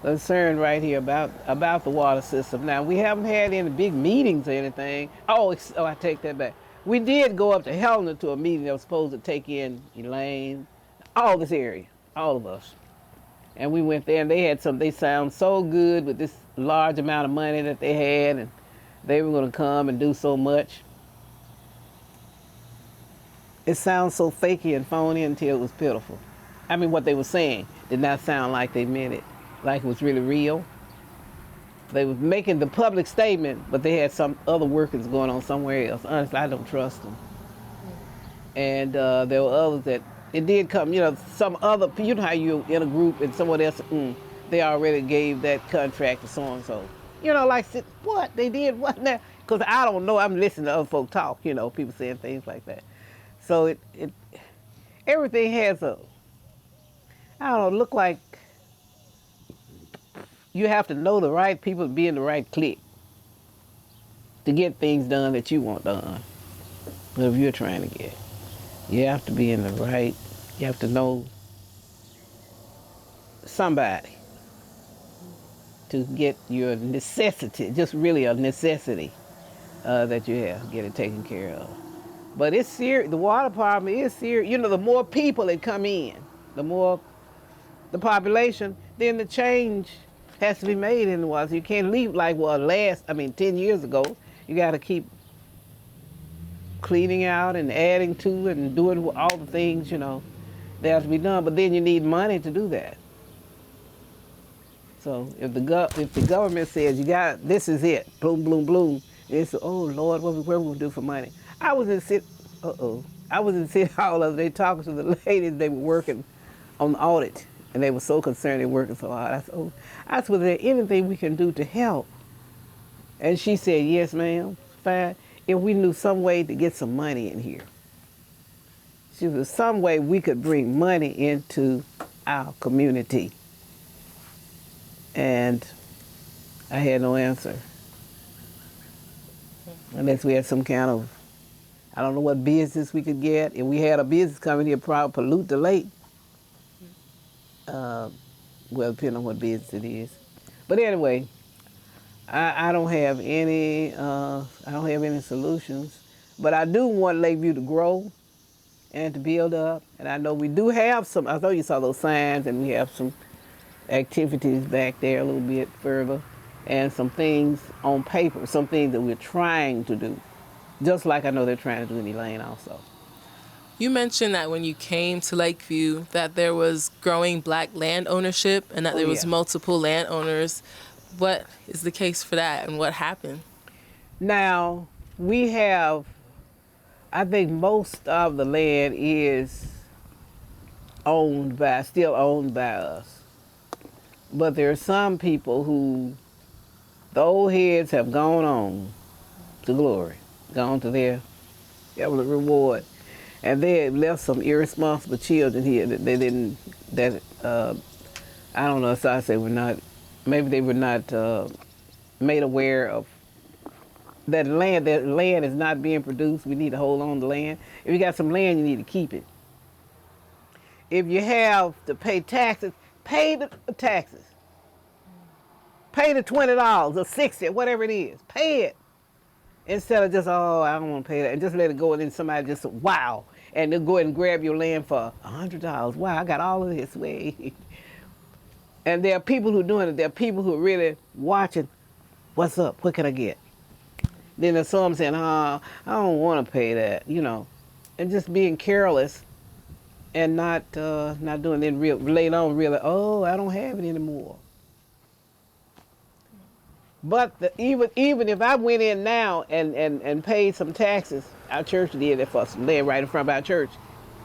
concerned right here about the water system. Now, we haven't had any big meetings or anything. I take that back. We did go up to Helena to a meeting that was supposed to take in Elaine, all this area, all of us. And we went there, and they sound so good with this large amount of money that they had, and they were going to come and do so much. It sounds so fakey and phony until it was pitiful. I mean, what they were saying did not sound like they meant it, like it was really real. They were making the public statement, but they had some other workings going on somewhere else. Honestly, I don't trust them. And there were others that, it did come, some other, how you're in a group and someone else, they already gave that contract to so-and-so. Like, what? They did what now? Because I don't know, I'm listening to other folk talk, people saying things like that. So everything has look like you have to know the right people to be in the right clique to get things done that you want done. Whatever you're trying to get. You have to be in the right, you have to know somebody to get your necessity, just really a necessity that you have, get it taken care of. But it's serious. The water problem is serious. The more people that come in, the more the population, then the change has to be made in the water. So you can't leave like 10 years ago. You got to keep cleaning out and adding to it and doing all the things, that have to be done. But then you need money to do that. So if the government says this is it, bloom, bloom, bloom, it's, oh Lord, what are we going to do for money? I was in City Hall the other day talking to the ladies. They were working on the audit, and they were so concerned they were working so hard. I said, I said, was there anything we can do to help? And she said, yes, ma'am, fine. If we knew some way to get some money in here. She said, some way we could bring money into our community. And I had no answer. Unless we had some kind of, I don't know what business we could get. If we had a business coming here, probably pollute the lake. Well, depending on what business it is. But anyway, I don't have any. I don't have any solutions. But I do want Lakeview to grow and to build up. And I know we do have some. I know you saw those signs, and we have some activities back there a little bit further, and some things on paper, some things that we're trying to do, just like I know they're trying to do in Elaine also. You mentioned that when you came to Lakeview that there was growing black land ownership and that there was yeah. multiple landowners. What is the case for that and what happened? Now, we have, I think most of the land is still owned by us. But there are some people who, the old heads have gone on to glory, gone to their heavenly reward. And they had left some irresponsible children here that they didn't, I don't know, so I say maybe they were not made aware of that land is not being produced. We need to hold on to land. If you got some land, you need to keep it. If you have to pay taxes, pay the taxes. Pay the $20 or $60, whatever it is. Pay it. Instead of just, oh, I don't want to pay that, and just let it go, and then somebody just, wow, and they'll go ahead and grab your land for $100. Wow, I got all of this way. And there are people who are doing it. There are people who are really watching, what's up, what can I get? Then there's some saying, oh, I don't want to pay that, and just being careless and not doing it later on, really, oh, I don't have it anymore. But even if I went in now and paid some taxes, our church did it for some land right in front of our church,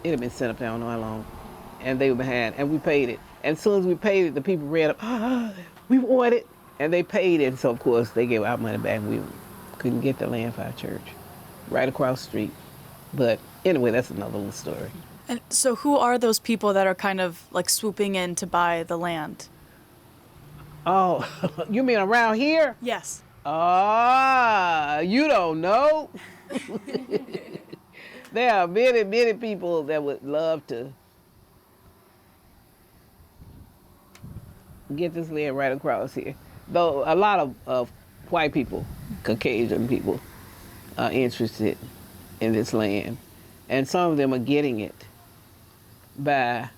it'd have been sent up there I don't know how long. And they were behind, and we paid it. And as soon as we paid it, the people ran up, we want it. And they paid it, and so of course they gave our money back. We couldn't get the land for our church, right across the street. But anyway, that's another little story. And so who are those people that are kind of like swooping in to buy the land? Oh, you mean around here? Yes. You don't know. There are many, many people that would love to get this land right across here. Though a lot of white people, Caucasian people, are interested in this land. And some of them are getting it by,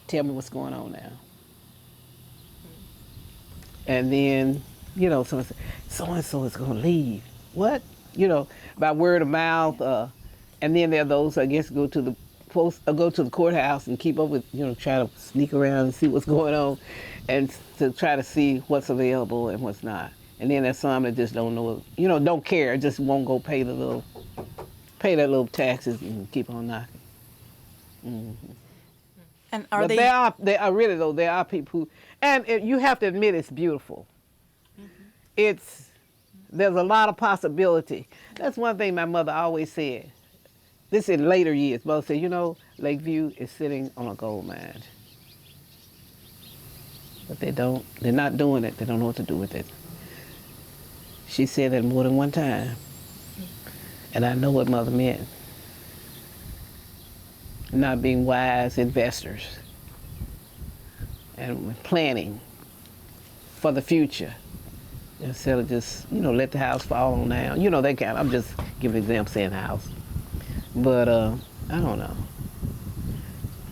tell me what's going on now. And then, someone says, so-and-so is going to leave. What? By word of mouth. And then there are those, I guess, go to the courthouse and keep up with, try to sneak around and see what's going on and to try to see what's available and what's not. And then there's some that just don't know, don't care, just won't go pay their little taxes and keep on knocking. Mm-hmm. And but they there are people who, and you have to admit it's beautiful. Mm-hmm. There's a lot of possibility. That's one thing my mother always said. This in later years, mother said, Lakeview is sitting on a gold mine. But they're not doing it. They don't know what to do with it. She said that more than one time. And I know what mother meant. Not being wise investors and planning for the future instead of just, let the house fall on down. That kind. I'm just giving an example saying house. But I don't know.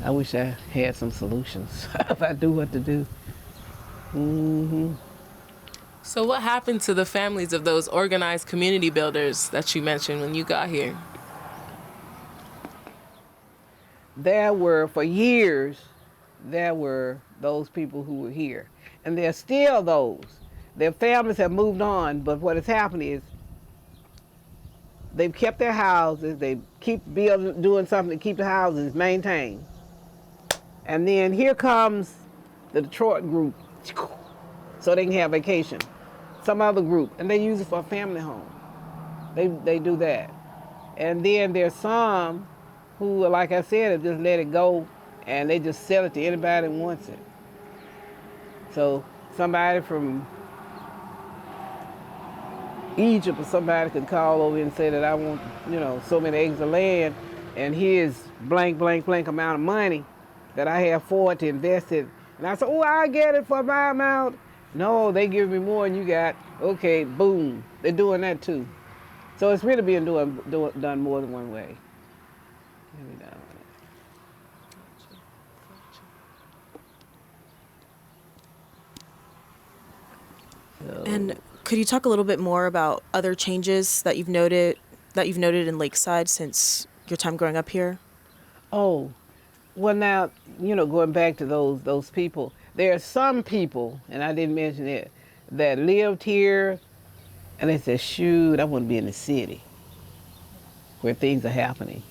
I wish I had some solutions if I knew what to do. Mm-hmm. So what happened to the families of those organized community builders that you mentioned when you got here? For years, there were those people who were here. And there are still those. Their families have moved on, but what has happened is they've kept their houses, they keep doing something to keep the houses maintained. And then here comes the Detroit group, so they can have vacation. Some other group, and they use it for a family home. They do that. And then there's some who, like I said, have just let it go and they just sell it to anybody that wants it. So somebody from Egypt or somebody could call over and say that I want, so many acres of land, and here's blank, blank, blank amount of money that I have for it to invest it. And I said, oh, I'll get it for my amount. No, they give me more than you got. Okay, boom. They're doing that too. So it's really being done more than one way. Let me down. So, And could you talk a little bit more about other changes that you've noted in Lakeside since your time growing up here? oh, well now, going back to those people, there are some people, and I didn't mention it, that lived here, and they said, shoot, I want to be in the city where things are happening.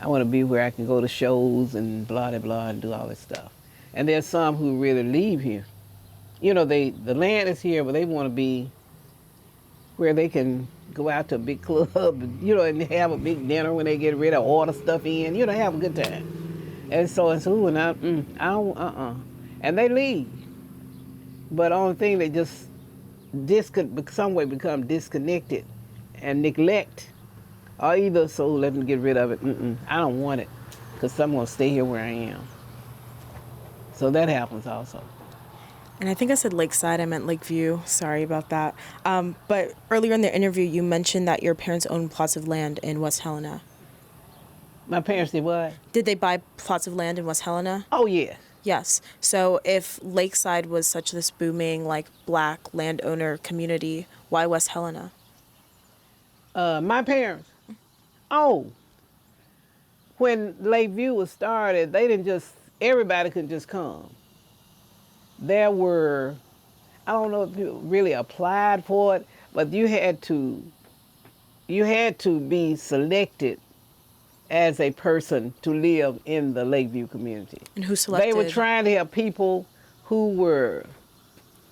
I want to be where I can go to shows and blah, blah, blah, and do all this stuff. And there's some who really leave here. The land is here, but they want to be where they can go out to a big club, and have a big dinner when they get ready to order stuff in, have a good time. And so, and I don't, and they leave. But only thing, they just some way become disconnected and neglect, or either so let them get rid of it. I don't want it, because I'm gonna stay here where I am. So that happens also. And I think I said Lakeside, I meant Lakeview. Sorry about that. But earlier in the interview, you mentioned that your parents owned plots of land in West Helena. My parents did what? Did they buy plots of land in West Helena? Oh, yeah. Yes. So if Lakeside was such this booming, black landowner community, why West Helena? My parents? Oh. When Lakeview was started, everybody could just come. There were, I don't know if you really applied for it, but you had to be selected as a person to live in the Lakeview community. And who selected? They were trying to have people who were,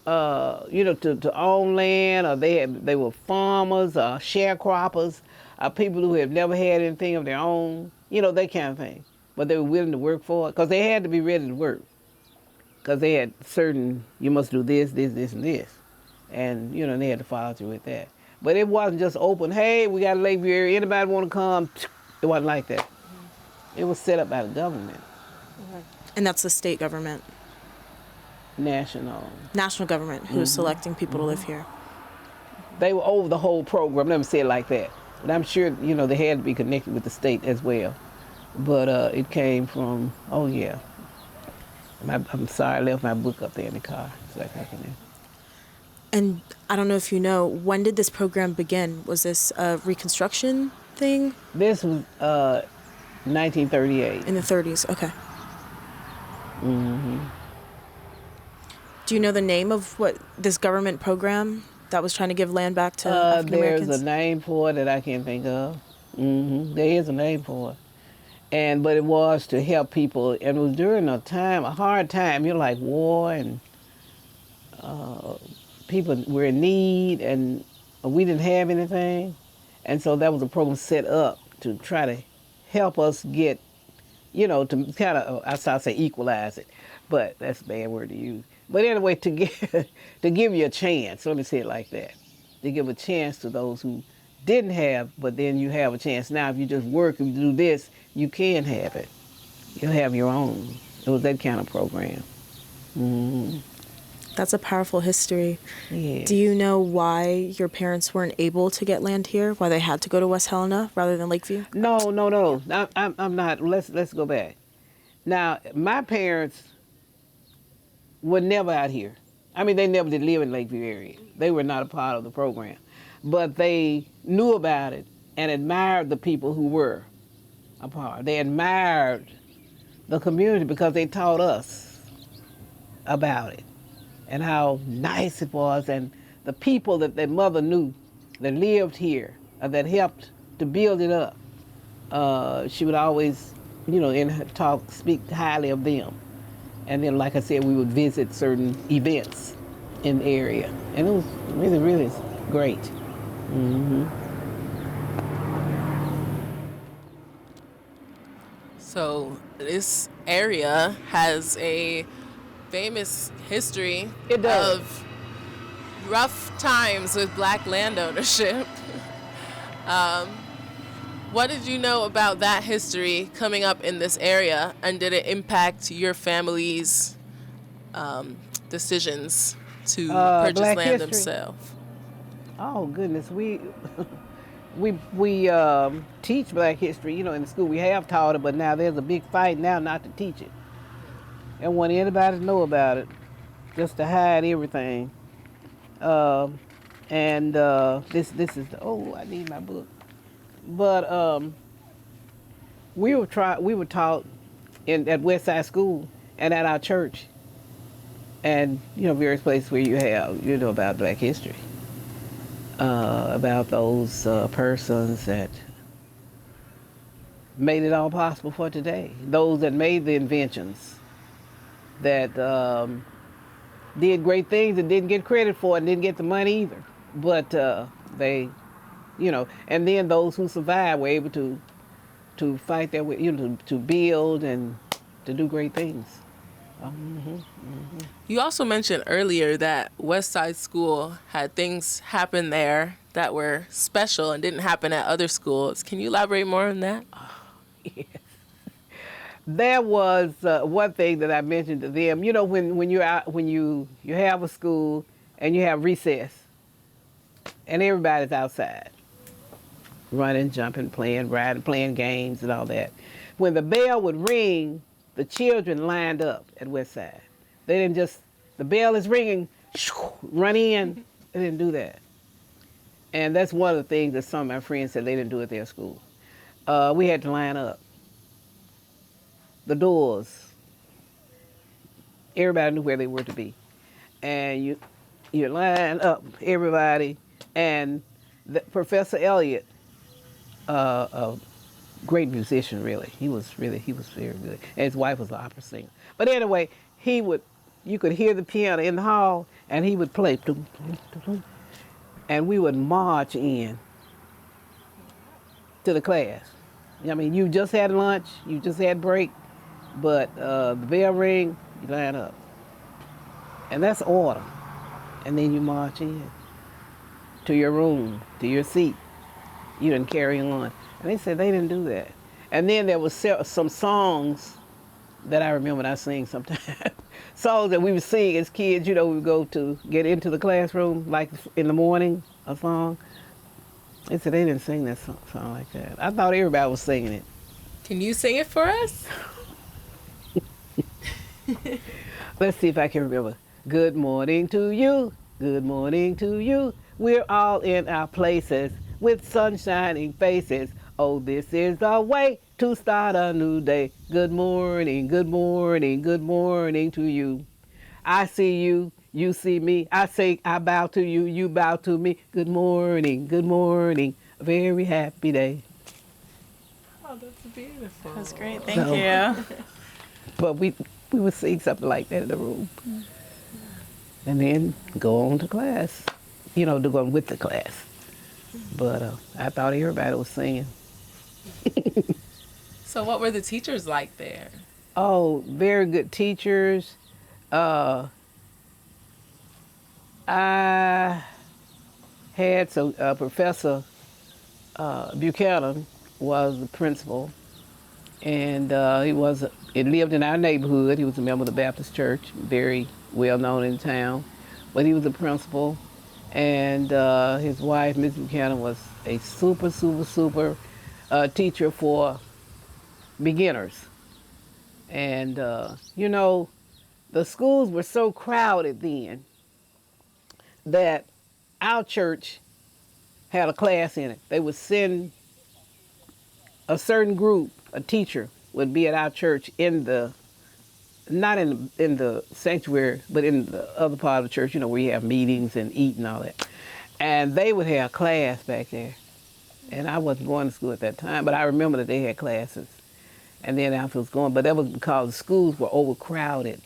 to own land, or they were farmers, or sharecroppers, or people who have never had anything of their own, that kind of thing. But they were willing to work for it, because they had to be ready to work. Because they had you must do this, this, this, and this. And, they had to follow through with that. But it wasn't just open, hey, we got a Lakeview area, anybody want to come? It wasn't like that. It was set up by the government. And that's the state government? National government, who's selecting people to live here. They were over the whole program. Let me say it like that. But I'm sure, they had to be connected with the state as well. But it came from, oh, yeah. I'm sorry, I left my book up there in the car. So I can. And I don't know if you know, when did this program begin? Was this a Reconstruction thing? This was 1938. In the 30s, okay. Mm-hmm. Do you know the name of what this government program that was trying to give land back to African Americans? There's a name for it that I can't think of. Mm-hmm. There is a name for it. But it was to help people, and it was during a hard time, like war, and people were in need, and we didn't have anything. And so that was a program set up to try to help us get, to kind of, I say equalize it, but that's a bad word to use. But anyway, to give you a chance, let me say it like that, to give a chance to those who didn't have, but then you have a chance. Now, if you just work and do this, you can have it. You'll have your own. It was that kind of program. Mm-hmm. That's a powerful history. Yeah. Do you know why your parents weren't able to get land here? Why they had to go to West Helena rather than Lakeview? No. I'm not. Let's go back. Now, my parents were never out here. I mean, they never did live in Lakeview area. They were not a part of the program. But they knew about it and admired the people who were a part. They admired the community because they taught us about it and how nice it was, and the people that their mother knew that lived here, that helped to build it up. She would always, in her talk, speak highly of them. And then, like I said, we would visit certain events in the area. And it was really, really great. Mm-hmm. So this area has a famous history of rough times with black land ownership. What did you know about that history coming up in this area, and did it impact your family's decisions to purchase Black land history. themselves? Oh goodness, we teach Black history, you know, in the school. We have taught it, but now there's a big fight now not to teach it. And want anybody to know about it, just to hide everything. This is I need my book. But we were taught at Westside School and at our church, and various places where you have about Black history, about those persons that made it all possible for today, those that made the inventions, that did great things and didn't get credit for it and didn't get the money either, but they, and then those who survived were able to fight their way, to build and to do great things. You also mentioned earlier that West Side School had things happen there that were special and didn't happen at other schools. Can you elaborate more on that? Yes. There was one thing that I mentioned to them. When you're out, when you have a school and you have recess, and everybody's outside, running, jumping, playing, riding, playing games and all that. When the bell would ring, the children lined up at West Side. They didn't just, the bell is ringing, run in. They didn't do that. And that's one of the things that some of my friends said they didn't do at their school. We had to line up. The doors, everybody knew where they were to be. And you line up, everybody, and Professor Elliott, a great musician, really. He was very good. And his wife was an opera singer. But anyway, you could hear the piano in the hall, and he would play, and we would march in to the class. I mean, you just had lunch, you just had break, but the bell ring, you line up. And that's order. And then you march in to your room, to your seat. You didn't carry on. And they said they didn't do that. And then there was some songs that I remember I sing sometimes. Songs that we would sing as kids, we would go to get into the classroom, like in the morning, a song. They said they didn't sing that song like that. I thought everybody was singing it. Can you sing it for us? Let's see if I can remember. Good morning to you. Good morning to you. We're all in our places with sun-shining faces. Oh, this is the way to start a new day. Good morning, good morning, good morning to you. I see you, you see me. I say I bow to you, you bow to me. Good morning, a very happy day. Oh, that's beautiful. That's great. Thank you. But we would sing something like that in the room. And then go on to class, to go with the class. But I thought everybody was singing. So what were the teachers like there? Oh, very good teachers. I had Professor Buchanan was the principal, and he lived in our neighborhood. He was a member of the Baptist Church, very well known in town, but he was the principal. And his wife, Ms. Buchanan, was a super teacher for beginners. And, the schools were so crowded then that our church had a class in it. They would send a certain group, a teacher would be at our church not in the sanctuary, but in the other part of the church, where you have meetings and eat and all that. And they would have class back there. And I wasn't going to school at that time, but I remember that they had classes. And then I was going, but that was because the schools were overcrowded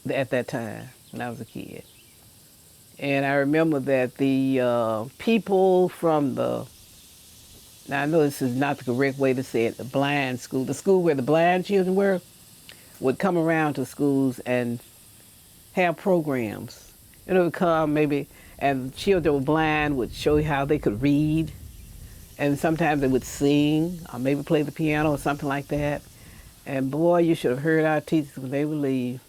at that time when I was a kid. And I remember that the people from now I know this is not the correct way to say it, the blind school, the school where the blind children were, would come around to schools and have programs. It would come maybe, and children were blind would show you how they could read, And sometimes they would sing or maybe play the piano or something like that. And boy, you should have heard our teachers when they would leave.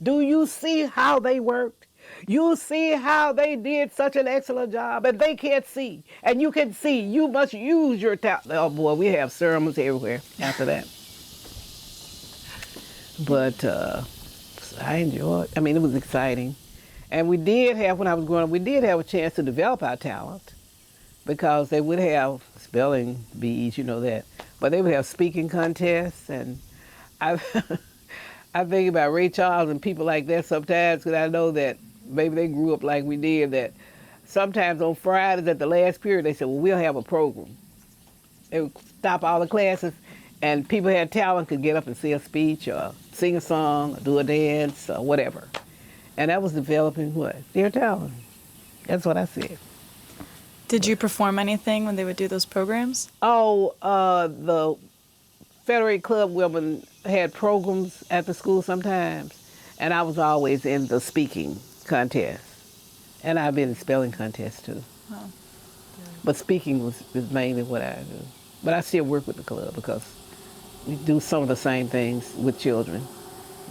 Do you see how they worked? You see how they did such an excellent job, and they can't see, and you can see. You must use your talent. Oh boy, we have sermons everywhere after that. But I enjoyed. I mean, it was exciting, and we did have, when I was growing up, we did have a chance to develop our talent, because they would have spelling bees, you know that, but they would have speaking contests, and I. I think about Ray Charles and people like that sometimes, because I know that maybe they grew up like we did, that sometimes on Fridays at the last period, they said, well, we'll have a program. They would stop all the classes, and people had talent, could get up and say a speech or sing a song or do a dance or whatever. And that was developing what? Their talent. That's what I said. Did you perform anything when they would do those programs? Oh, the Federate Club women had programs at the school sometimes, and I was always in the speaking contest. And I've been in spelling contests too. Wow. But speaking was mainly what I do. But I still work with the club because we do some of the same things with children.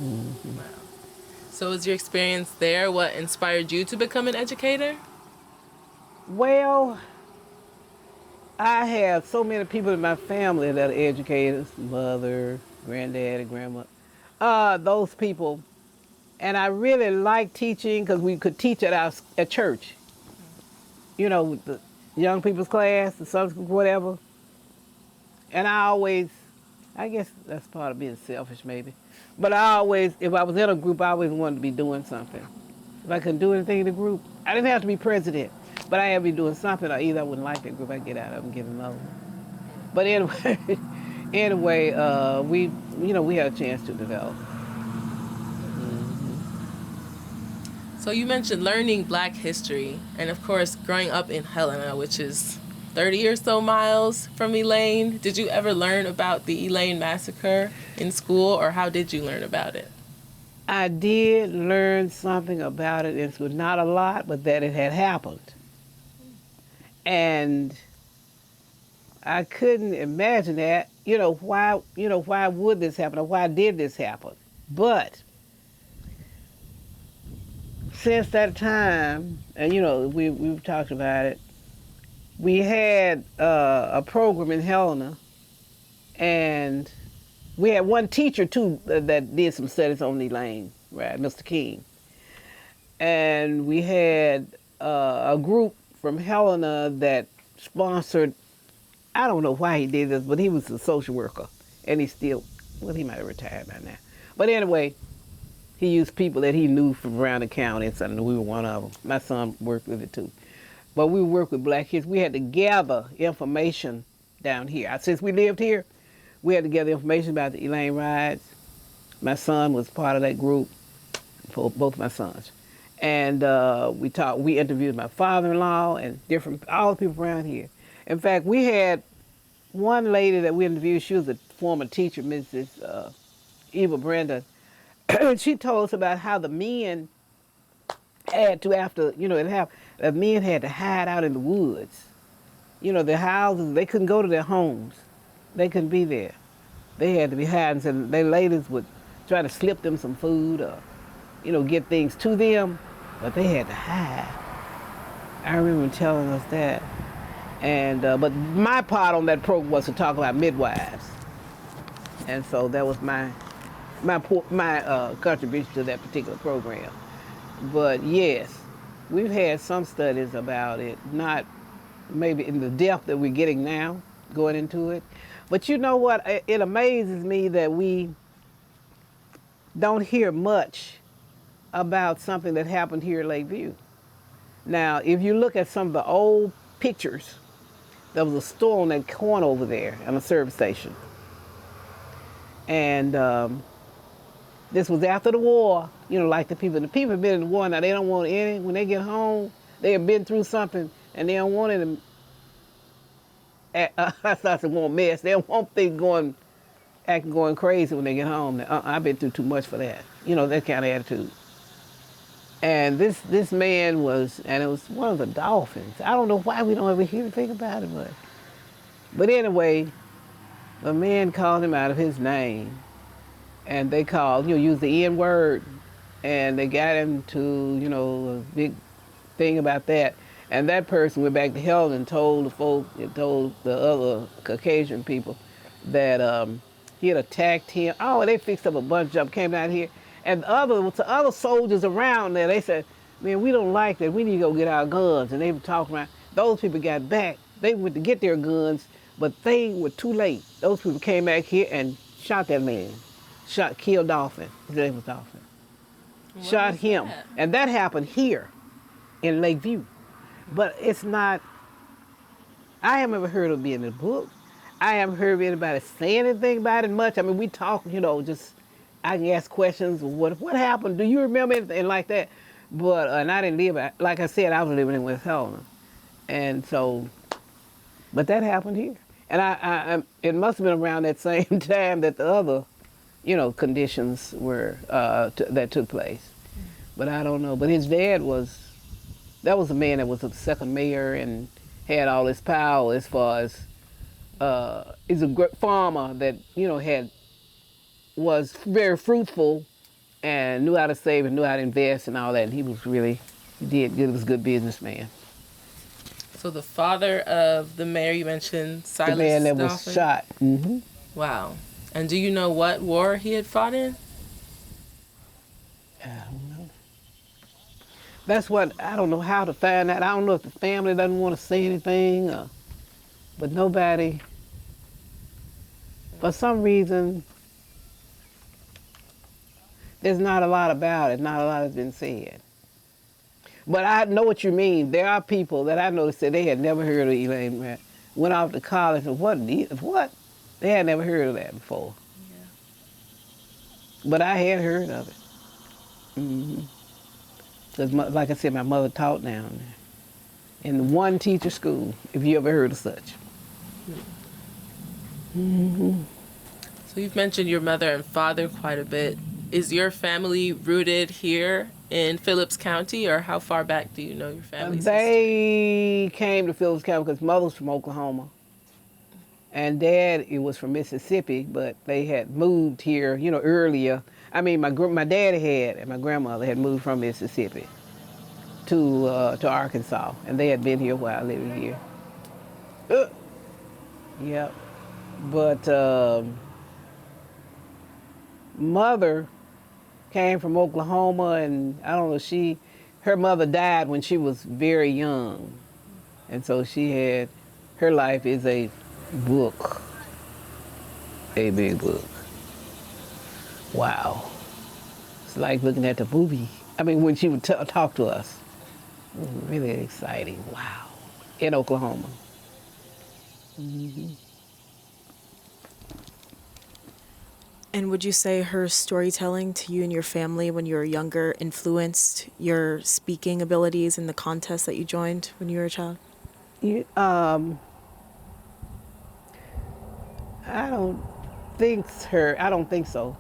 Mm-hmm. So was your experience there what inspired you to become an educator? Well, I have so many people in my family that are educators, mother, granddaddy, grandma, those people. And I really like teaching because we could teach at church. You know, the young people's class, the Sunday school, whatever. And I guess that's part of being selfish maybe. But if I was in a group, I always wanted to be doing something. If I couldn't do anything in the group, I didn't have to be president. But I had to be doing something, or either I wouldn't like that group, I'd get out of it and get another one. But anyway, we had a chance to develop. So you mentioned learning Black history, and of course, growing up in Helena, which is 30 or so miles from Elaine. Did you ever learn about the Elaine massacre in school, or how did you learn about it? I did learn something about it in school, not a lot, but that it had happened. And I couldn't imagine that, why would this happen, or why did this happen? But since that time, and we've talked about it, we had a program in Helena, and we had one teacher too that did some studies on Elaine, right, Mr. King. And we had a group from Helena that sponsored, I don't know why he did this, but he was a social worker, and he might have retired by now. But anyway, he used people that he knew from around the county, and we were one of them. My son worked with it too. But we worked with Black History. We had to gather information down here. Since we lived here, we had to gather information about the Elaine riots. My son was part of that group, for both my sons. And we interviewed my father-in-law and all the people around here. In fact, we had one lady that we interviewed. She was a former teacher, Mrs. Eva Brenda. She told us about how the men had to, after, the men had to hide out in the woods. Their houses, they couldn't go to their homes. They couldn't be there. They had to be hiding. So their ladies would try to slip them some food or, get things to them, but they had to hide. I remember telling us that. And but my part on that program was to talk about midwives. And so that was my contribution to that particular program. But yes, we've had some studies about it, not maybe in the depth that we're getting now, going into it. But you know what? It amazes me that we don't hear much about something that happened here at Lakeview. Now, if you look at some of the old pictures, there was a store on that corner over there on a service station. And this was after the war, like the people have been in the war now, they don't want any, when they get home, they have been through something and they don't want it I start to want mess. They don't want things going crazy when they get home. I've been through too much for that. That kind of attitude. And this man was, and it was one of the Dolphins. I don't know why we don't ever hear anything about it, but But anyway, the man called him out of his name, and they called, use the N word, and they got him to, a big thing about that. And that person went back to hell and told the other Caucasian people that he had attacked him. Oh, they fixed up a bunch of them, came down here. And the other soldiers around there, they said, man, we don't like that. We need to go get our guns. And they were talking about, those people got back. They went to get their guns, but they were too late. Those people came back here and shot that man. Killed Dolphin. His name was Dolphin. Shot him. That? And that happened here in Lakeview. But it's not, I haven't ever heard of it in the book. I haven't heard anybody say anything about it much. I mean, we talk, just, I can ask questions. What happened? Do you remember anything like that? But, and I didn't live, like I said, I was living in West Helena. And so, but that happened here. And it must have been around that same time that the other, conditions were, that took place. But I don't know. But his dad that was a man that was the second mayor and had all this power as far as, he's a great farmer that, was very fruitful and knew how to save and knew how to invest and all that. And he was he was a good businessman. So the father of the mayor you mentioned, Silas The man that Dolphin? was shot. Mm-hmm. Wow. And do you know what war he had fought in? I don't know. That's what, I don't know how to find out. I don't know if the family doesn't want to say anything, but nobody, for some reason, there's not a lot about it. Not a lot has been said. But I know what you mean. There are people that I know that said they had never heard of Elaine Grant. Went off to college and what? They had never heard of that before. Yeah. But I had heard of it. Mm-hmm. Because, like I said, my mother taught down there in one teacher school, if you ever heard of such. Mm-hmm. So you've mentioned your mother and father quite a bit. Is your family rooted here in Phillips County, or how far back do you know your family's history? They came to Phillips County because mother's from Oklahoma. And dad, it was from Mississippi, but they had moved here, earlier. I mean, my daddy had, and my grandmother had moved from Mississippi to Arkansas, and they had been here a while, living here. Yep. But mother came from Oklahoma, and I don't know, her mother died when she was very young. And so her life is a book, a big book. Wow. It's like looking at the movie. I mean, when she would talk to us. It was really exciting. Wow. In Oklahoma. Mm-hmm. And would you say her storytelling to you and your family when you were younger influenced your speaking abilities in the contest that you joined when you were a child? I don't think so.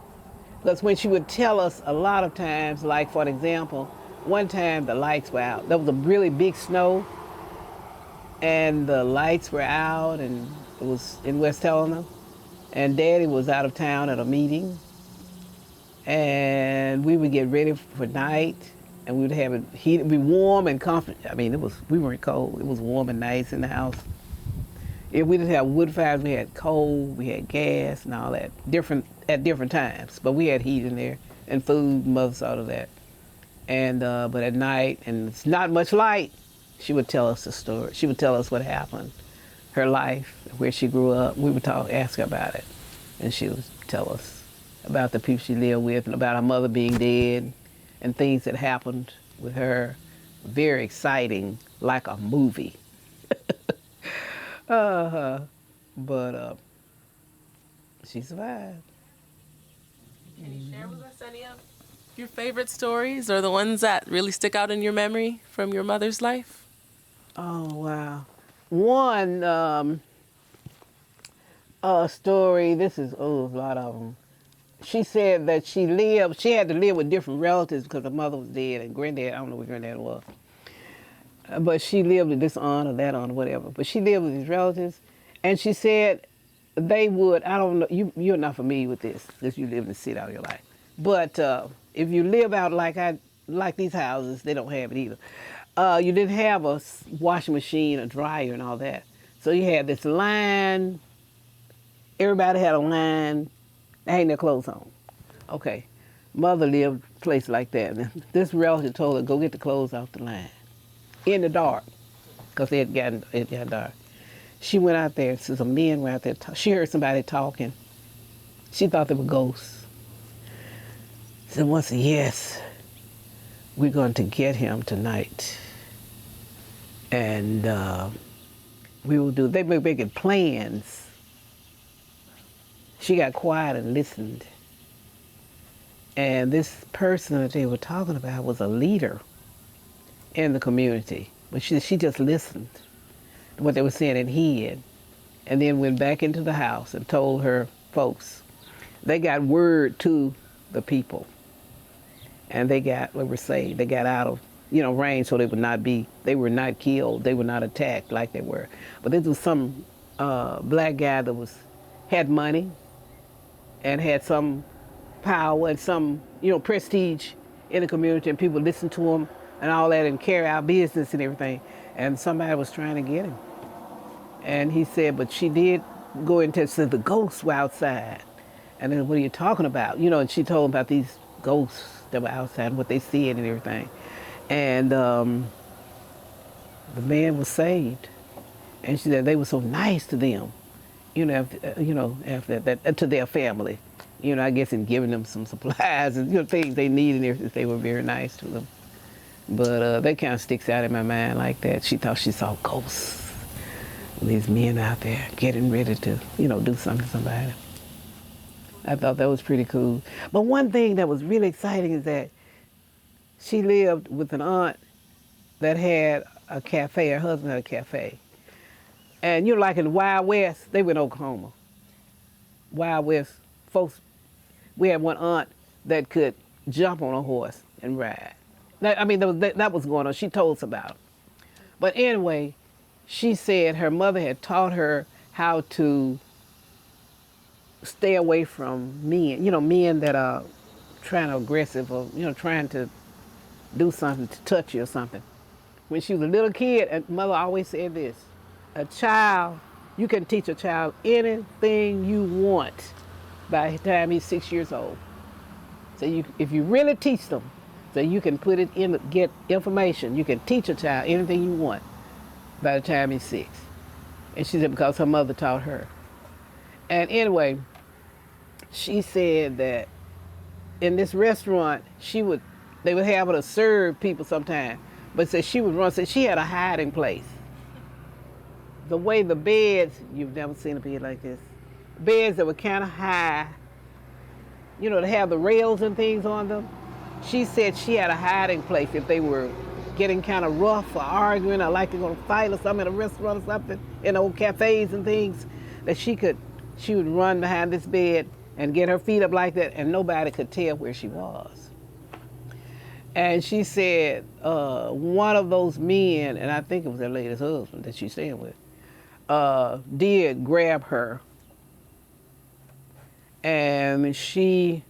Because when she would tell us a lot of times, like for example, one time the lights were out. There was a really big snow and the lights were out, and it was in West Helena. And Daddy was out of town at a meeting. And we would get ready for night, and we would have it'd be warm and comfortable. I mean, we weren't cold. It was warm and nice in the house. If we didn't have wood fires, we had coal, we had gas and all that, at different times. But we had heat in there and food, mother saw to that. And but at night, and it's not much light, she would tell us the story. She would tell us what happened, her life, where she grew up. We would ask her about it, and she would tell us about the people she lived with and about her mother being dead and things that happened with her. Very exciting, like a movie. But she survived. Can you share with us any of your favorite stories or the ones that really stick out in your memory from your mother's life? Oh, wow. One story, there's a lot of them. She said that she had to live with different relatives because her mother was dead and granddad, I don't know where granddad was. But she lived with this aunt or that aunt or whatever. But she lived with these relatives, And she said they would, I don't know, you're not familiar with this because you live in the city all your life. But if you live out like these houses, they don't have it either. You didn't have a washing machine, a dryer, and all that. So you had this line. Everybody had a line. They hang their clothes on. Okay. Mother lived a place like that. And this relative told her, go get the clothes off the line. In the dark. Because it got dark. She went out there. Some men were out there. She heard somebody talking. She thought they were ghosts. Someone said, yes, we're going to get him tonight. And we will do, they were making plans. She got quiet and listened. And this person that they were talking about was a leader in the community. But she just listened to what they were saying and hid. And then went back into the house and told her folks. They got word to the people. And they were saved. They got out of, range so they were not killed. They were not attacked like they were. But this was some black guy that had money and had some power and some, prestige in the community, and people listened to him and all that and carry out business and everything. And somebody was trying to get him. And he said, but she did go into it, said the ghosts were outside. And then, what are you talking about? And she told him about these ghosts that were outside and what they said and everything. And the man was saved. And she said they were so nice to them, after that, to their family. I guess in giving them some supplies and things they needed and everything. They were very nice to them. But that kind of sticks out in my mind like that. She thought she saw ghosts. These men out there getting ready to, do something to somebody. I thought that was pretty cool. But one thing that was really exciting is that she lived with an aunt that had a cafe. Her husband had a cafe. And like in the Wild West, they were in Oklahoma. Wild West folks, we had one aunt that could jump on a horse and ride. That was going on. She told us about it. But anyway, she said her mother had taught her how to stay away from men, men that are trying to aggressive or, trying to do something to touch you or something. When she was a little kid, and mother always said this, you can teach a child anything you want by the time he's 6 years old. So if you really teach them, so you can put it in, get information, you can teach a child anything you want by the time he's 6. And she said because her mother taught her. And anyway, she said that in this restaurant, they would have her to serve people sometime, but said she would run, said she had a hiding place. The way the beds, you've never seen a bed like this, beds that were kind of high, to have the rails and things on them. She said she had a hiding place if they were getting kind of rough or arguing or like they're going to fight or something in a restaurant or something, in old cafes and things, that she would run behind this bed and get her feet up like that, and nobody could tell where she was. And she said one of those men, and I think it was that lady's husband that she's staying with, did grab her, and she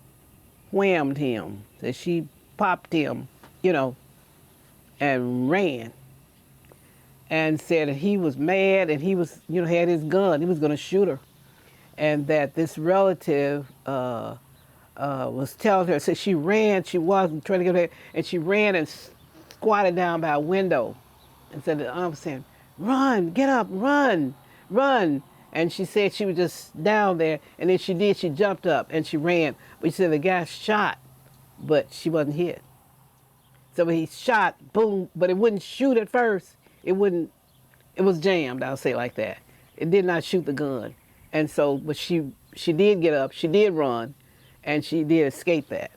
whammed him, that she popped him, and ran, and said that he was mad and he was, had his gun, he was going to shoot her. And that this relative was telling her, so she ran, she was trying to get her, and she ran and squatted down by a window and said, the aunt was saying, run, get up, run, run. And she said she was just down there, and then she jumped up and she ran. But she said the guy shot, but she wasn't hit. So when he shot, boom, but it wouldn't shoot at first. It was jammed, I'll say like that. It did not shoot the gun. And so, but she did get up, she did run, and she did escape that.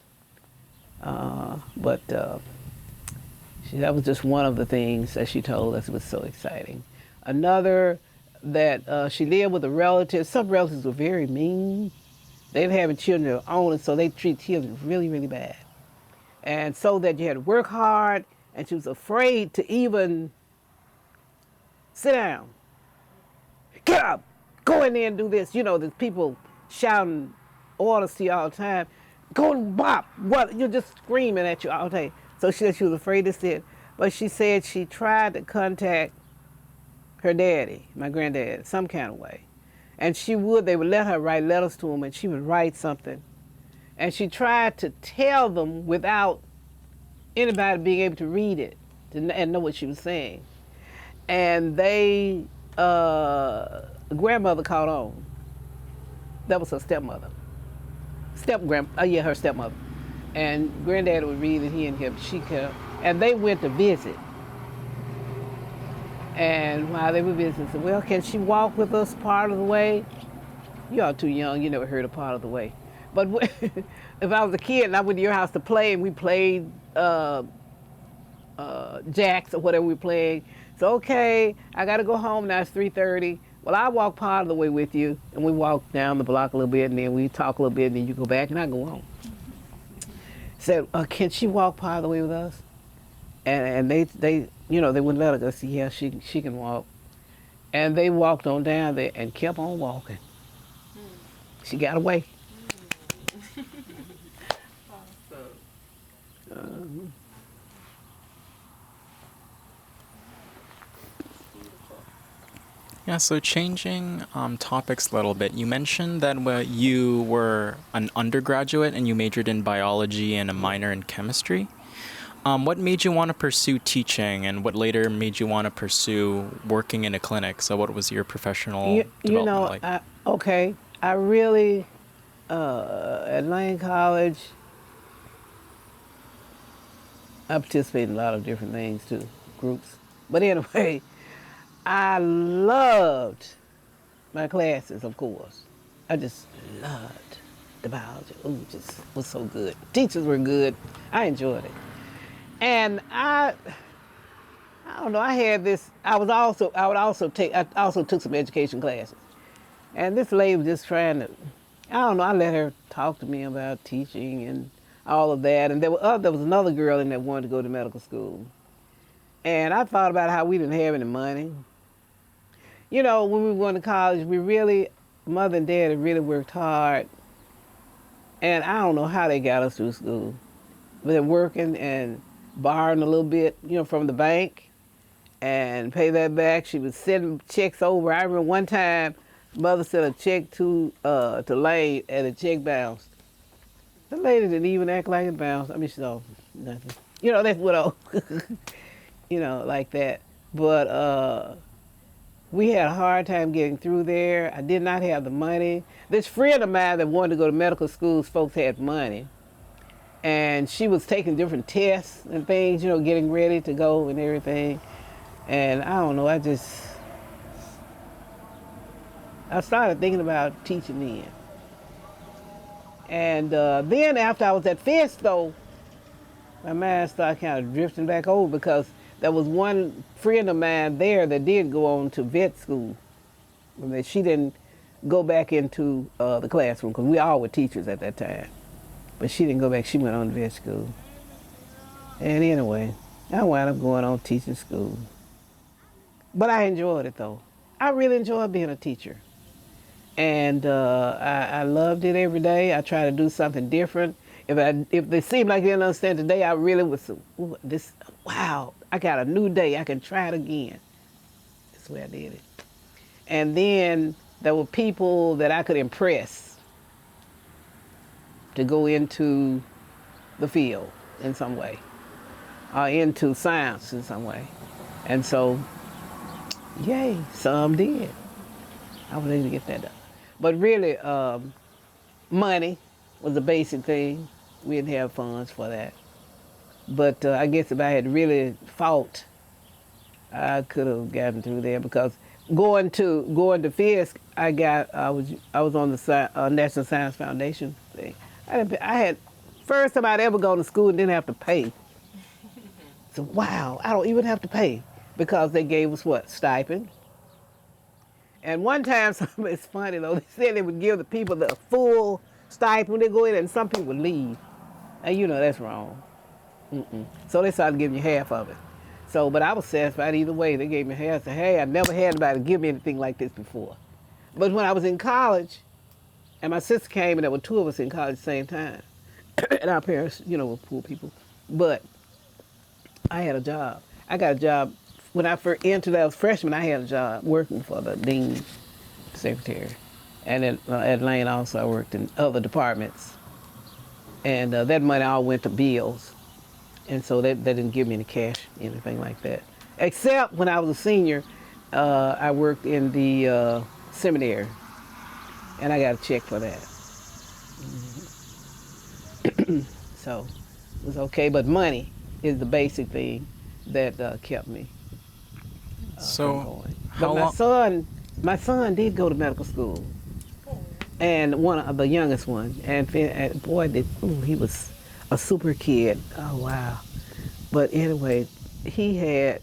That was just one of the things that she told us was so exciting. Another, that she lived with a relative. Some relatives were very mean. They were having children of their own, and so they treat children really, really bad. And so that you had to work hard, and she was afraid to even sit down. Get up! go in there and do this. You know, there's people shouting orders to you all the time. Go and bop. What? You're just screaming at you all day. So she said she was afraid to sit. But she said she tried to contact her daddy, my granddad, some kind of way. And they would let her write letters to him, and she would write something. And she tried to tell them without anybody being able to read it and know what she was saying. And grandmother caught on. That was her stepmother. Her stepmother. And granddad would read it, he and him, she kept, and they went to visit. And while they were visiting, said, well, can she walk with us part of the way? You are too young, you never heard of part of the way. But if I was a kid and I went to your house to play and we played jacks or whatever we played, so okay, I gotta go home now, it's 3:30. Well, I walk part of the way with you, and we walk down the block a little bit, and then we talk a little bit, and then you go back, and I go home. Said, can she walk part of the way with us? And they wouldn't let her go. See, yeah, she can walk. And they walked on down there and kept on walking. She got away. Yeah, so changing topics a little bit, you mentioned that you were an undergraduate and you majored in biology and a minor in chemistry. What made you want to pursue teaching, and what later made you want to pursue working in a clinic? So what was your professional development like? I really, at Lane College, I participated in a lot of different things too, groups. But anyway, I loved my classes, of course. I just loved the biology. Ooh, just was so good. Teachers were good. I enjoyed it. And I don't know, I had this, I also took some education classes. And this lady was just trying to, I don't know, I let her talk to me about teaching and all of that. And there was another girl in there that wanted to go to medical school. And I thought about how we didn't have any money. You know, when we were going to college, mother and dad had really worked hard. And I don't know how they got us through school. But they're working and borrowing a little bit, from the bank and pay that back. She was sending checks over. I remember one time, mother sent a check to Lane and the check bounced. The lady didn't even act like it bounced. I mean, she saw nothing. That's widow. Like that. But we had a hard time getting through there. I did not have the money. This friend of mine that wanted to go to medical schools, folks had money. And she was taking different tests and things, getting ready to go and everything. And I don't know, I started thinking about teaching then. And then after I was at Fisk, though, my mind started kind of drifting back over because there was one friend of mine there that did go on to vet school. She didn't go back into the classroom because we all were teachers at that time. But she didn't go back, she went on to vet school. And anyway, I wound up going on teaching school. But I enjoyed it though. I really enjoyed being a teacher. And I loved it every day. I tried to do something different. If they seemed like they didn't understand today, I really was, wow, I got a new day, I can try it again. That's the way I did it. And then there were people that I could impress to go into the field in some way, or into science in some way. And so, yay, some did. I was able to get that done. But really, money was a basic thing. We didn't have funds for that. But I guess if I had really fought, I could have gotten through there because going to Fisk, I was on the National Science Foundation thing. I had first time I'd ever gone to school and didn't have to pay. So wow, I don't even have to pay because they gave us what, stipend. And one time, it's funny though, they said they would give the people the full stipend when they go in, and some people would leave. And that's wrong. So they started giving you half of it. So, but I was satisfied either way. They gave me half. I said, hey, I never had anybody give me anything like this before. But when I was in college, and my sister came, and there were two of us in college at the same time, and our parents, were poor people. But I had a job. I got a job when I first entered as a freshman. I had a job working for the dean secretary, and at Lane also I worked in other departments, and that money all went to bills, and so they didn't give me any cash, anything like that. Except when I was a senior, I worked in the seminary, and I got a check for that. So it was okay, but money is the basic thing that kept me from So, going. how But long? my son did go to medical school, and one of the youngest one, and boy, he was a super kid. Oh wow! But anyway, he had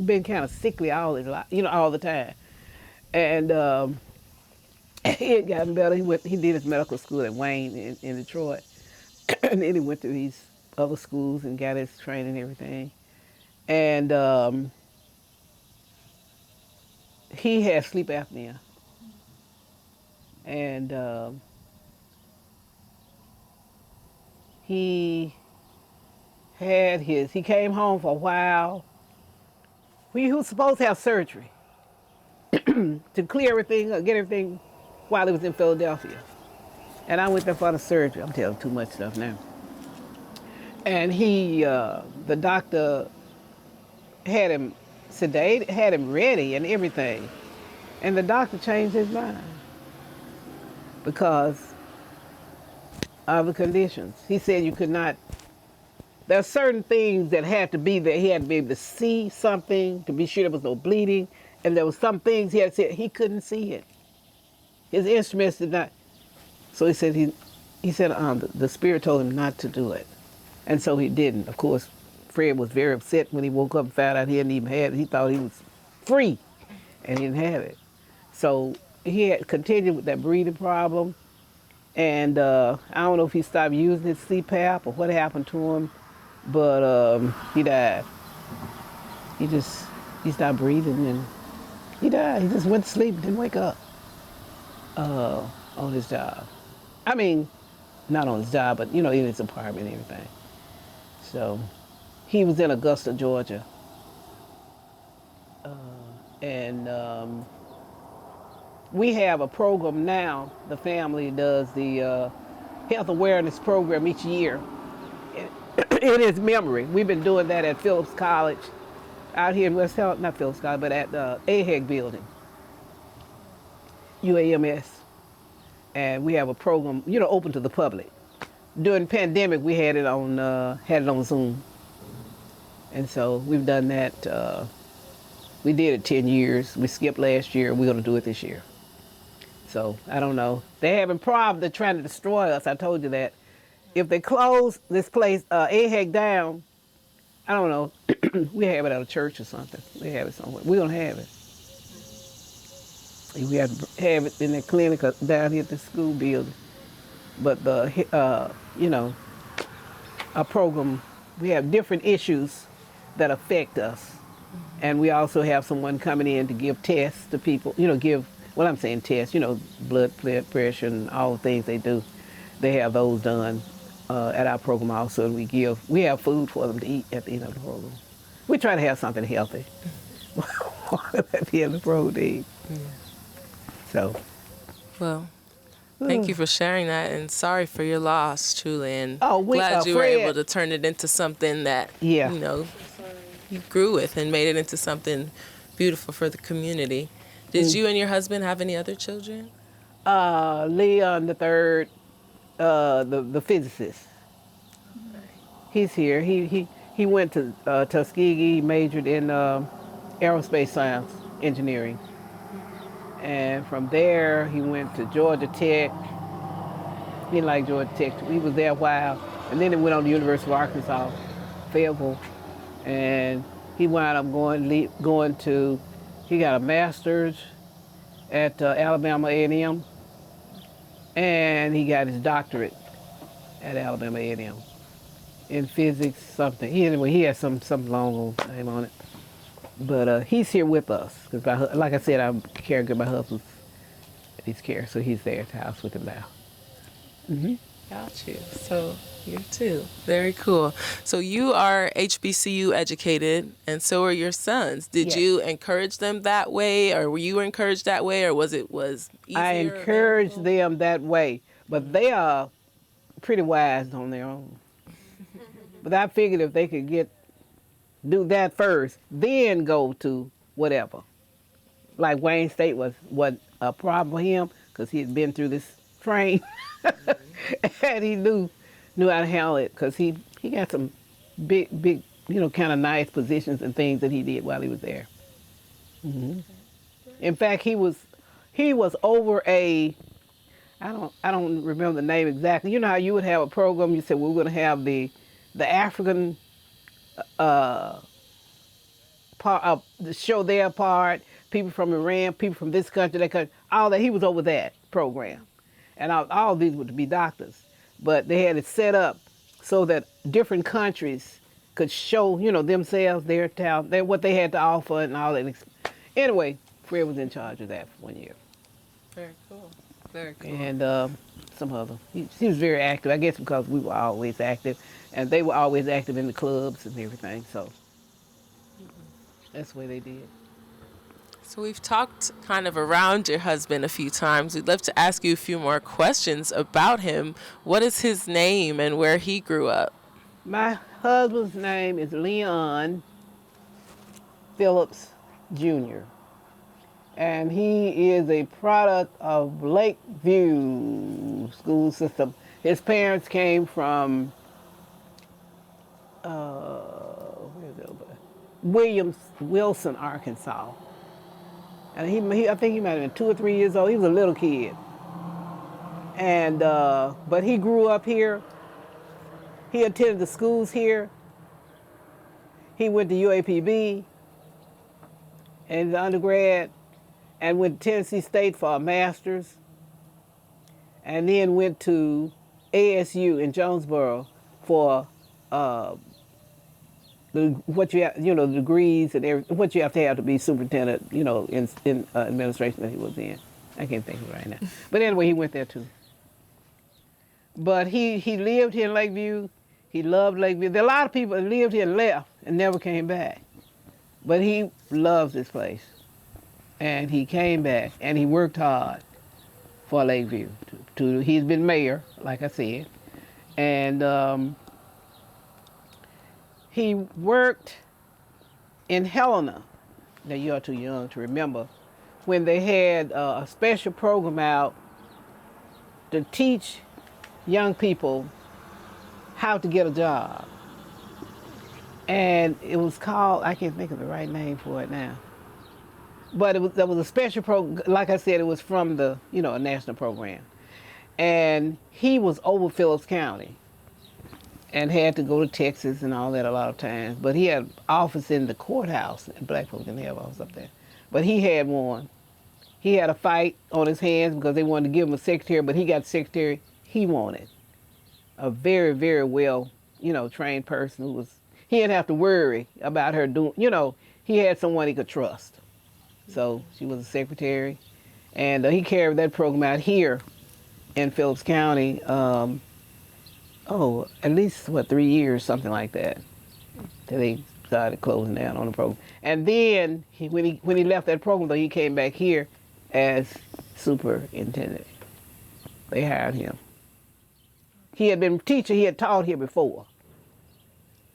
been kind of sickly all his life, all the time, and he had gotten better. He did his medical school at Wayne in Detroit, and then he went to these other schools and got his training and everything. And he had sleep apnea. And he came home for a while. He was supposed to have surgery to clear everything, get everything while he was in Philadelphia. And I went there for the surgery. I'm telling too much stuff now. And the doctor had him sedated, had him ready and everything. And the doctor changed his mind because of the conditions. He said you could not, there are certain things that had to be there. He had to be able to see something to be sure there was no bleeding. And there were some things he had said he couldn't see it. His instruments did not. So he said the spirit told him not to do it. And so he didn't. Of course, Fred was very upset when he woke up and found out he hadn't even had it. He thought he was free, and he didn't have it. So he had continued with that breathing problem, and I don't know if he stopped using his CPAP or what happened to him, but he died. He stopped breathing, and he died. He just went to sleep, didn't wake up on his job. I mean, not on his job, but in his apartment and everything. So he was in Augusta, Georgia. And we have a program now. The family does the health awareness program each year in his memory. We've been doing that at Phillips College out here in West Hill, not Phillips College, but at the AHEG building, UAMS. And we have a program, open to the public. During the pandemic, we had it on Zoom. And so we've done that. We did it 10 years. We skipped last year. We're going to do it this year. So I don't know. They're having problems. They're trying to destroy us. I told you that. If they close this place, AHEG down, I don't know. We have it at a church or something. We have it somewhere. We're going to have it. We have to have it in the clinic down here at the school building. But our program, we have different issues that affect us. And we also have someone coming in to give tests to people, tests, blood pressure and all the things they do. They have those done at our program also. And we have food for them to eat at the end of the program. We try to have something healthy at the end of the program to eat. So. Well, thank you for sharing that, and sorry for your loss, truly. And glad you were Fred, able to turn it into something that Yeah. you grew with and made it into something beautiful for the community. Did you and your husband have any other children? Leon the third, the physicist. He's here. He went to Tuskegee. He majored in aerospace science engineering. And from there, he went to Georgia Tech. He didn't like Georgia Tech. He was there a while. And then he went on to the University of Arkansas, Fayetteville. And he wound up he got a master's at Alabama A&M. And he got his doctorate at Alabama A&M in physics, something. He has some long old name on it. But he's here with us. Because like I said, I'm caring for my husband's his care. So he's there at the house with him now. Got you. So you too. Very cool. So you are HBCU educated, and so are your sons. Did Yes. you encourage them that way, or were you encouraged that way, or was easier? I encourage them that way, but they are pretty wise on their own. But I figured if they could do that first, then go to whatever. Like Wayne State wasn't a problem for him because he had been through this train, and he knew how to handle it because he got some big, kind of nice positions and things that he did while he was there. In fact, he was over I don't remember the name exactly. You know how you would have a program, you said we're going to have the African part, show their part, people from Iran, people from this country, that country, all that. He was over that program. And all these would be doctors. But they had it set up so that different countries could show, themselves, their talent, what they had to offer and all that. Anyway, Fred was in charge of that for 1 year. Very cool. Very cool. And some other. He was very active, I guess because we were always active. And they were always active in the clubs and everything. So that's the way they did. So we've talked kind of around your husband a few times. We'd love to ask you a few more questions about him. What is his name and where he grew up? My husband's name is Leon Phillips Jr. And he is a product of Lakeview school system. His parents came from Wilson, Arkansas. And I think he might have been 2 or 3 years old. He was a little kid. And, but he grew up here. He attended the schools here. He went to UAPB in the undergrad and went to Tennessee State for a master's. And then went to ASU in Jonesboro for the degrees and what you have to be superintendent, in administration that he was in. I can't think of it right now. But anyway, he went there too. But he lived here in Lakeview. He loved Lakeview. There are a lot of people that lived here and left and never came back. But he loves this place. And he came back and he worked hard for Lakeview. He's been mayor, like I said. And he worked in Helena. Now, you're too young to remember, when they had a special program out to teach young people how to get a job. And it was called, I can't think of the right name for it now. But there was a special program, like I said, it was from a national program. And he was over Phillips County and had to go to Texas and all that a lot of times. But he had office in the courthouse, and black folks didn't have office up there. But he had one. He had a fight on his hands because they wanted to give him a secretary, but he got the secretary he wanted. A very, very well, trained person he didn't have to worry about her doing, he had someone he could trust. So she was a secretary, and he carried that program out here in Phillips County, at least, 3 years, something like that, till they started closing down on the program. And then, when he left that program, though, he came back here as superintendent. They hired him. He had been a teacher, he had taught here before.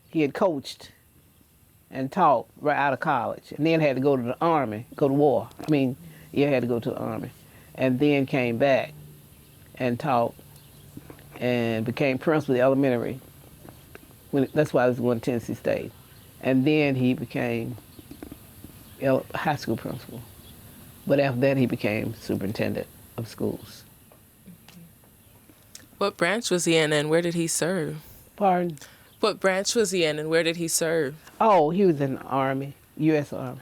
He had coached and taught right out of college, and then had to go to the Army, go to war. He had to go to the Army, and then came back and taught and became principal of the elementary. That's why I was going to Tennessee State. And then he became high school principal. But after that, he became superintendent of schools. What branch was he in, and where did he serve? Pardon? What branch was he in, and where did he serve? Oh, he was in the Army, U.S. Army.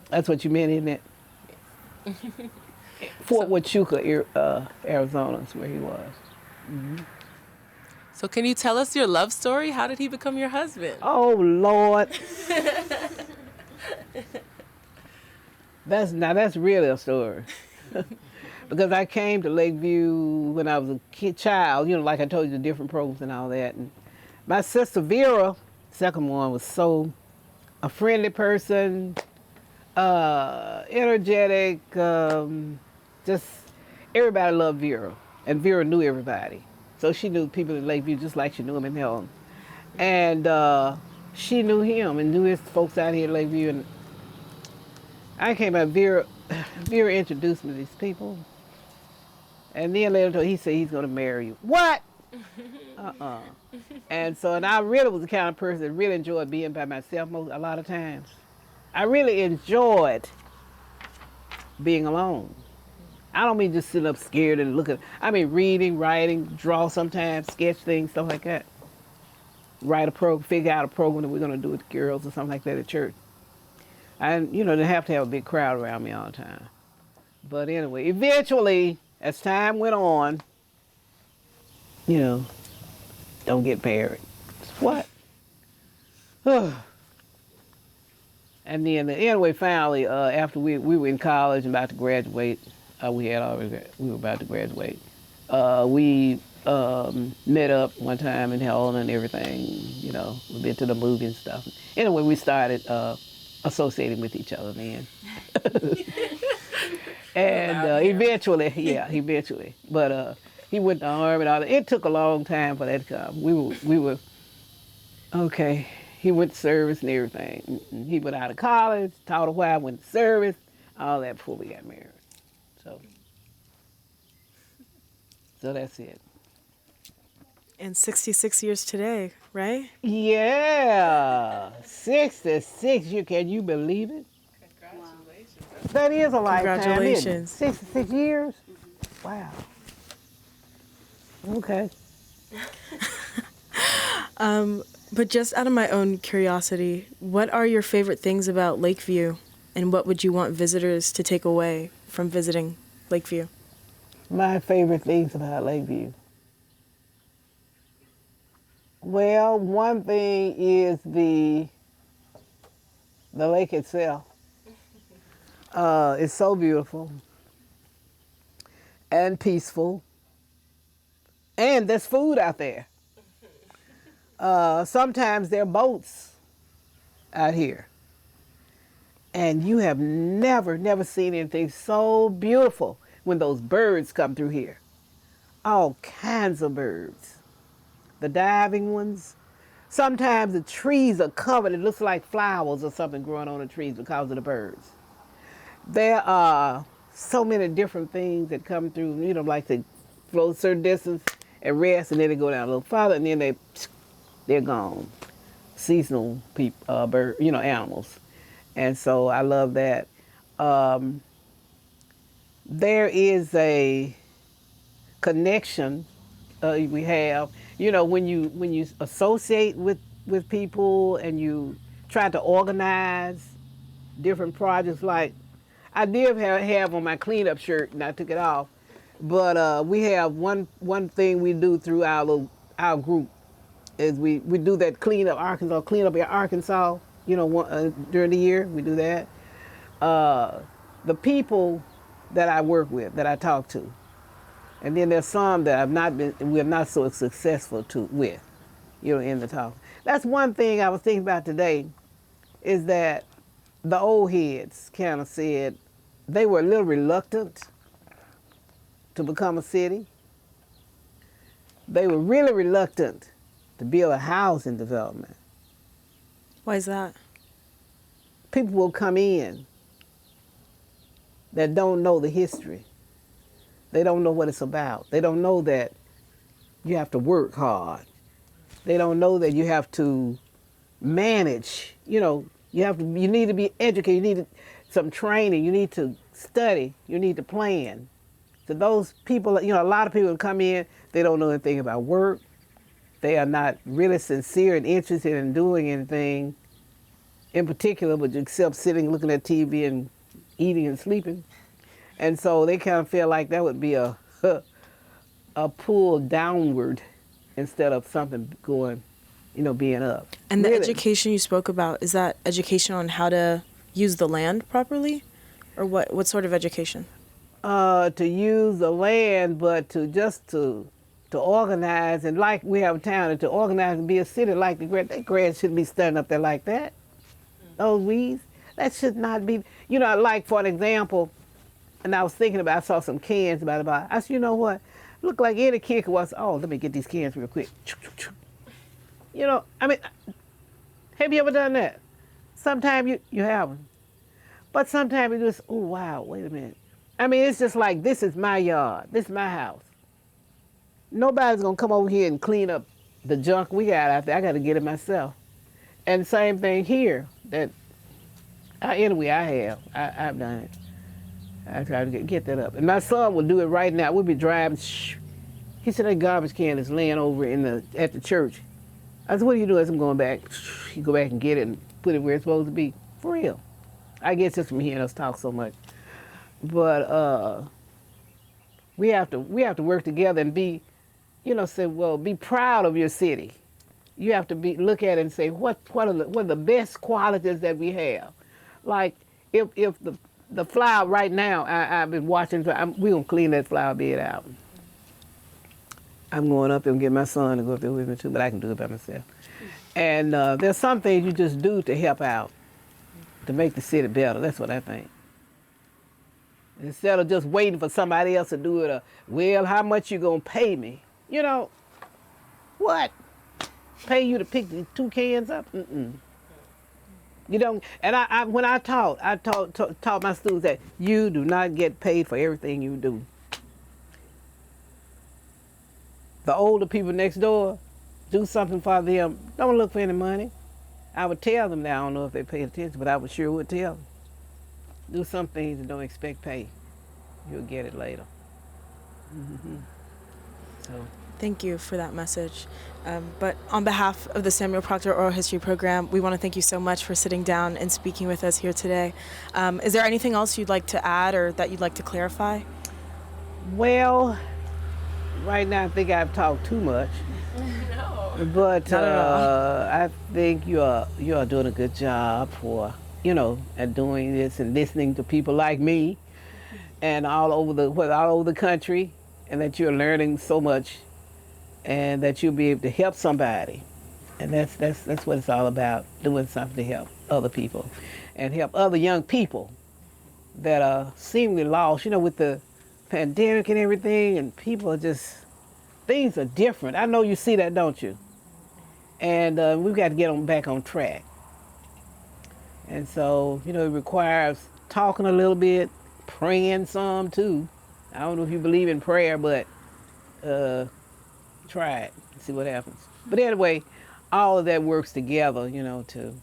That's what you meant, isn't it? Fort Huachuca, Arizona is where he was. Mm-hmm. So can you tell us your love story? How did he become your husband? Oh, Lord. That's really a story. because I came to Lakeview when I was a child, like I told you, the different programs and all that. And my sister Vera, second one, was so a friendly person, energetic, just everybody loved Vera. And Vera knew everybody. So she knew people in Lakeview just like she knew them in Helen. And she knew him and knew his folks out here in Lakeview. And I came out, Vera introduced me to these people. And then later he said he's going to marry you. What? And I really was the kind of person that really enjoyed being by myself a lot of times. I really enjoyed being alone. I don't mean just sitting up scared and looking. I mean reading, writing, draw sometimes, sketch things, stuff like that. Write a program, figure out a program that we're going to do with the girls or something like that at church. And, didn't have to have a big crowd around me all the time. But anyway, eventually, as time went on, don't get married. What? And then anyway, finally, after we were in college and about to graduate, we were about to graduate. We met up one time in Helen and everything. We've been to the movie and stuff. Anyway, we started associating with each other then. And eventually. But he went to Army and all that. It took a long time for that to come. We were okay. He went to service and everything. He went out of college, taught a while, went to service, all that before we got married. So that's it. And 66 years today, right? Yeah, 66. Can you believe it? Congratulations. That is a lifetime. Congratulations. 66 years? Wow. Okay. But just out of my own curiosity, what are your favorite things about Lakeview, and what would you want visitors to take away from visiting Lakeview? My favorite things about Lakeview. Well, one thing is the lake itself. It's so beautiful and peaceful, and there's food out there. Sometimes there are boats out here, and you have never seen anything so beautiful when those birds come through here. All kinds of birds. The diving ones. Sometimes the trees are covered. It looks like flowers or something growing on the trees because of the birds. There are so many different things that come through, like they float a certain distance and rest, and then they go down a little farther, and then they're gone. Seasonal bird, animals. And so I love that. There is a connection we have. When you associate with people and you try to organize different projects, like I did have on my cleanup shirt and I took it off, but we have one thing we do through our group is we do that clean up in Arkansas, during the year we do that. The people that I work with, that I talk to, and then there's some that we're not so successful with, in the talk. That's one thing I was thinking about today, is that the old heads kind of said they were a little reluctant to become a city. They were really reluctant to build a housing development. Why is that? People will come in that don't know the history. They don't know what it's about. They don't know that you have to work hard. They don't know that you have to manage. You need to be educated. You need some training. You need to study. You need to plan. So those people, a lot of people come in, they don't know anything about work. They are not really sincere and interested in doing anything in particular, but except sitting, looking at TV and eating and sleeping. And so they kind of feel like that would be a pull downward instead of something going, being up. And the education you spoke about, is that education on how to use the land properly? Or what sort of education? to use the land, but to organize, and like we have a town, and to organize and be a city like that grass shouldn't be standing up there like that. Those weeds, that should not be, like for an example, and I was thinking about, I saw some cans about, I said, you know what, look like any kid was, oh, let me get these cans real quick. I mean, have you ever done that? Sometimes you haven't. But sometimes you just, oh, wow, wait a minute. I mean, it's just like, this is my yard. This is my house. Nobody's going to come over here and clean up the junk we got out there. I got to get it myself. And same thing here. Anyway, I've done it. I try to get that up. And my son will do it right now. We'll be driving. He said that garbage can is laying over at the church. I said, what are you doing? I said, I'm going back. He go back and get it and put it where it's supposed to be. For real. I guess just from hearing us talk so much. But we have to work together and be, be proud of your city. You have to look at it and say, what are the best qualities that we have? Like if the flower right now, I've been watching, we're gonna clean that flower bed out. I'm going up there and get my son to go up there with me too, but I can do it by myself. And there's some things you just do to help out, to make the city better. That's what I think. Instead of just waiting for somebody else to do it, well, how much you gonna pay me? What? Pay you to pick the 2 cans up? Mm-mm. You don't. And when I taught my students that you do not get paid for everything you do. The older people next door, do something for them. Don't look for any money. I would tell them that. I don't know if they pay attention, but I would sure would tell them. Do some things and don't expect pay. You'll get it later. Mm-hmm. So. Thank you for that message. But on behalf of the Samuel Proctor Oral History Program, we want to thank you so much for sitting down and speaking with us here today. Is there anything else you'd like to add or that you'd like to clarify? Well, right now I think I've talked too much. No. But I think you are doing a good job for, at doing this and listening to people like me and all over the country, and that you're learning so much, and that you'll be able to help somebody. And that's what it's all about, doing something to help other people and help other young people that are seemingly lost, with the pandemic and everything, and people are just, things are different. I know you see that, don't you? And we've got to get back on track. And so, it requires talking a little bit, praying some too. I don't know if you believe in prayer, but try it and see what happens. But anyway, all of that works together, to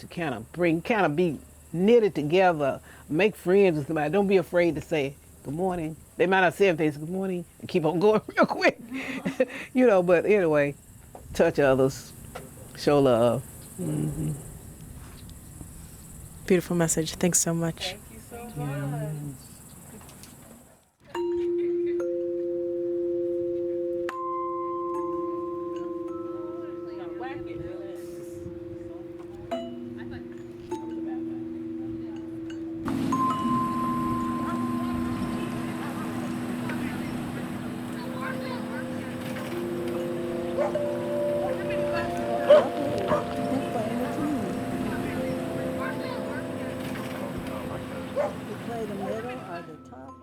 kind of be knitted together, make friends with somebody. Don't be afraid to say good morning. They might not say anything, say good morning, and keep on going real quick. But anyway, touch others, show love. Mm-hmm. Beautiful message. Thanks so much. Thank you so much. Play the middle or the top.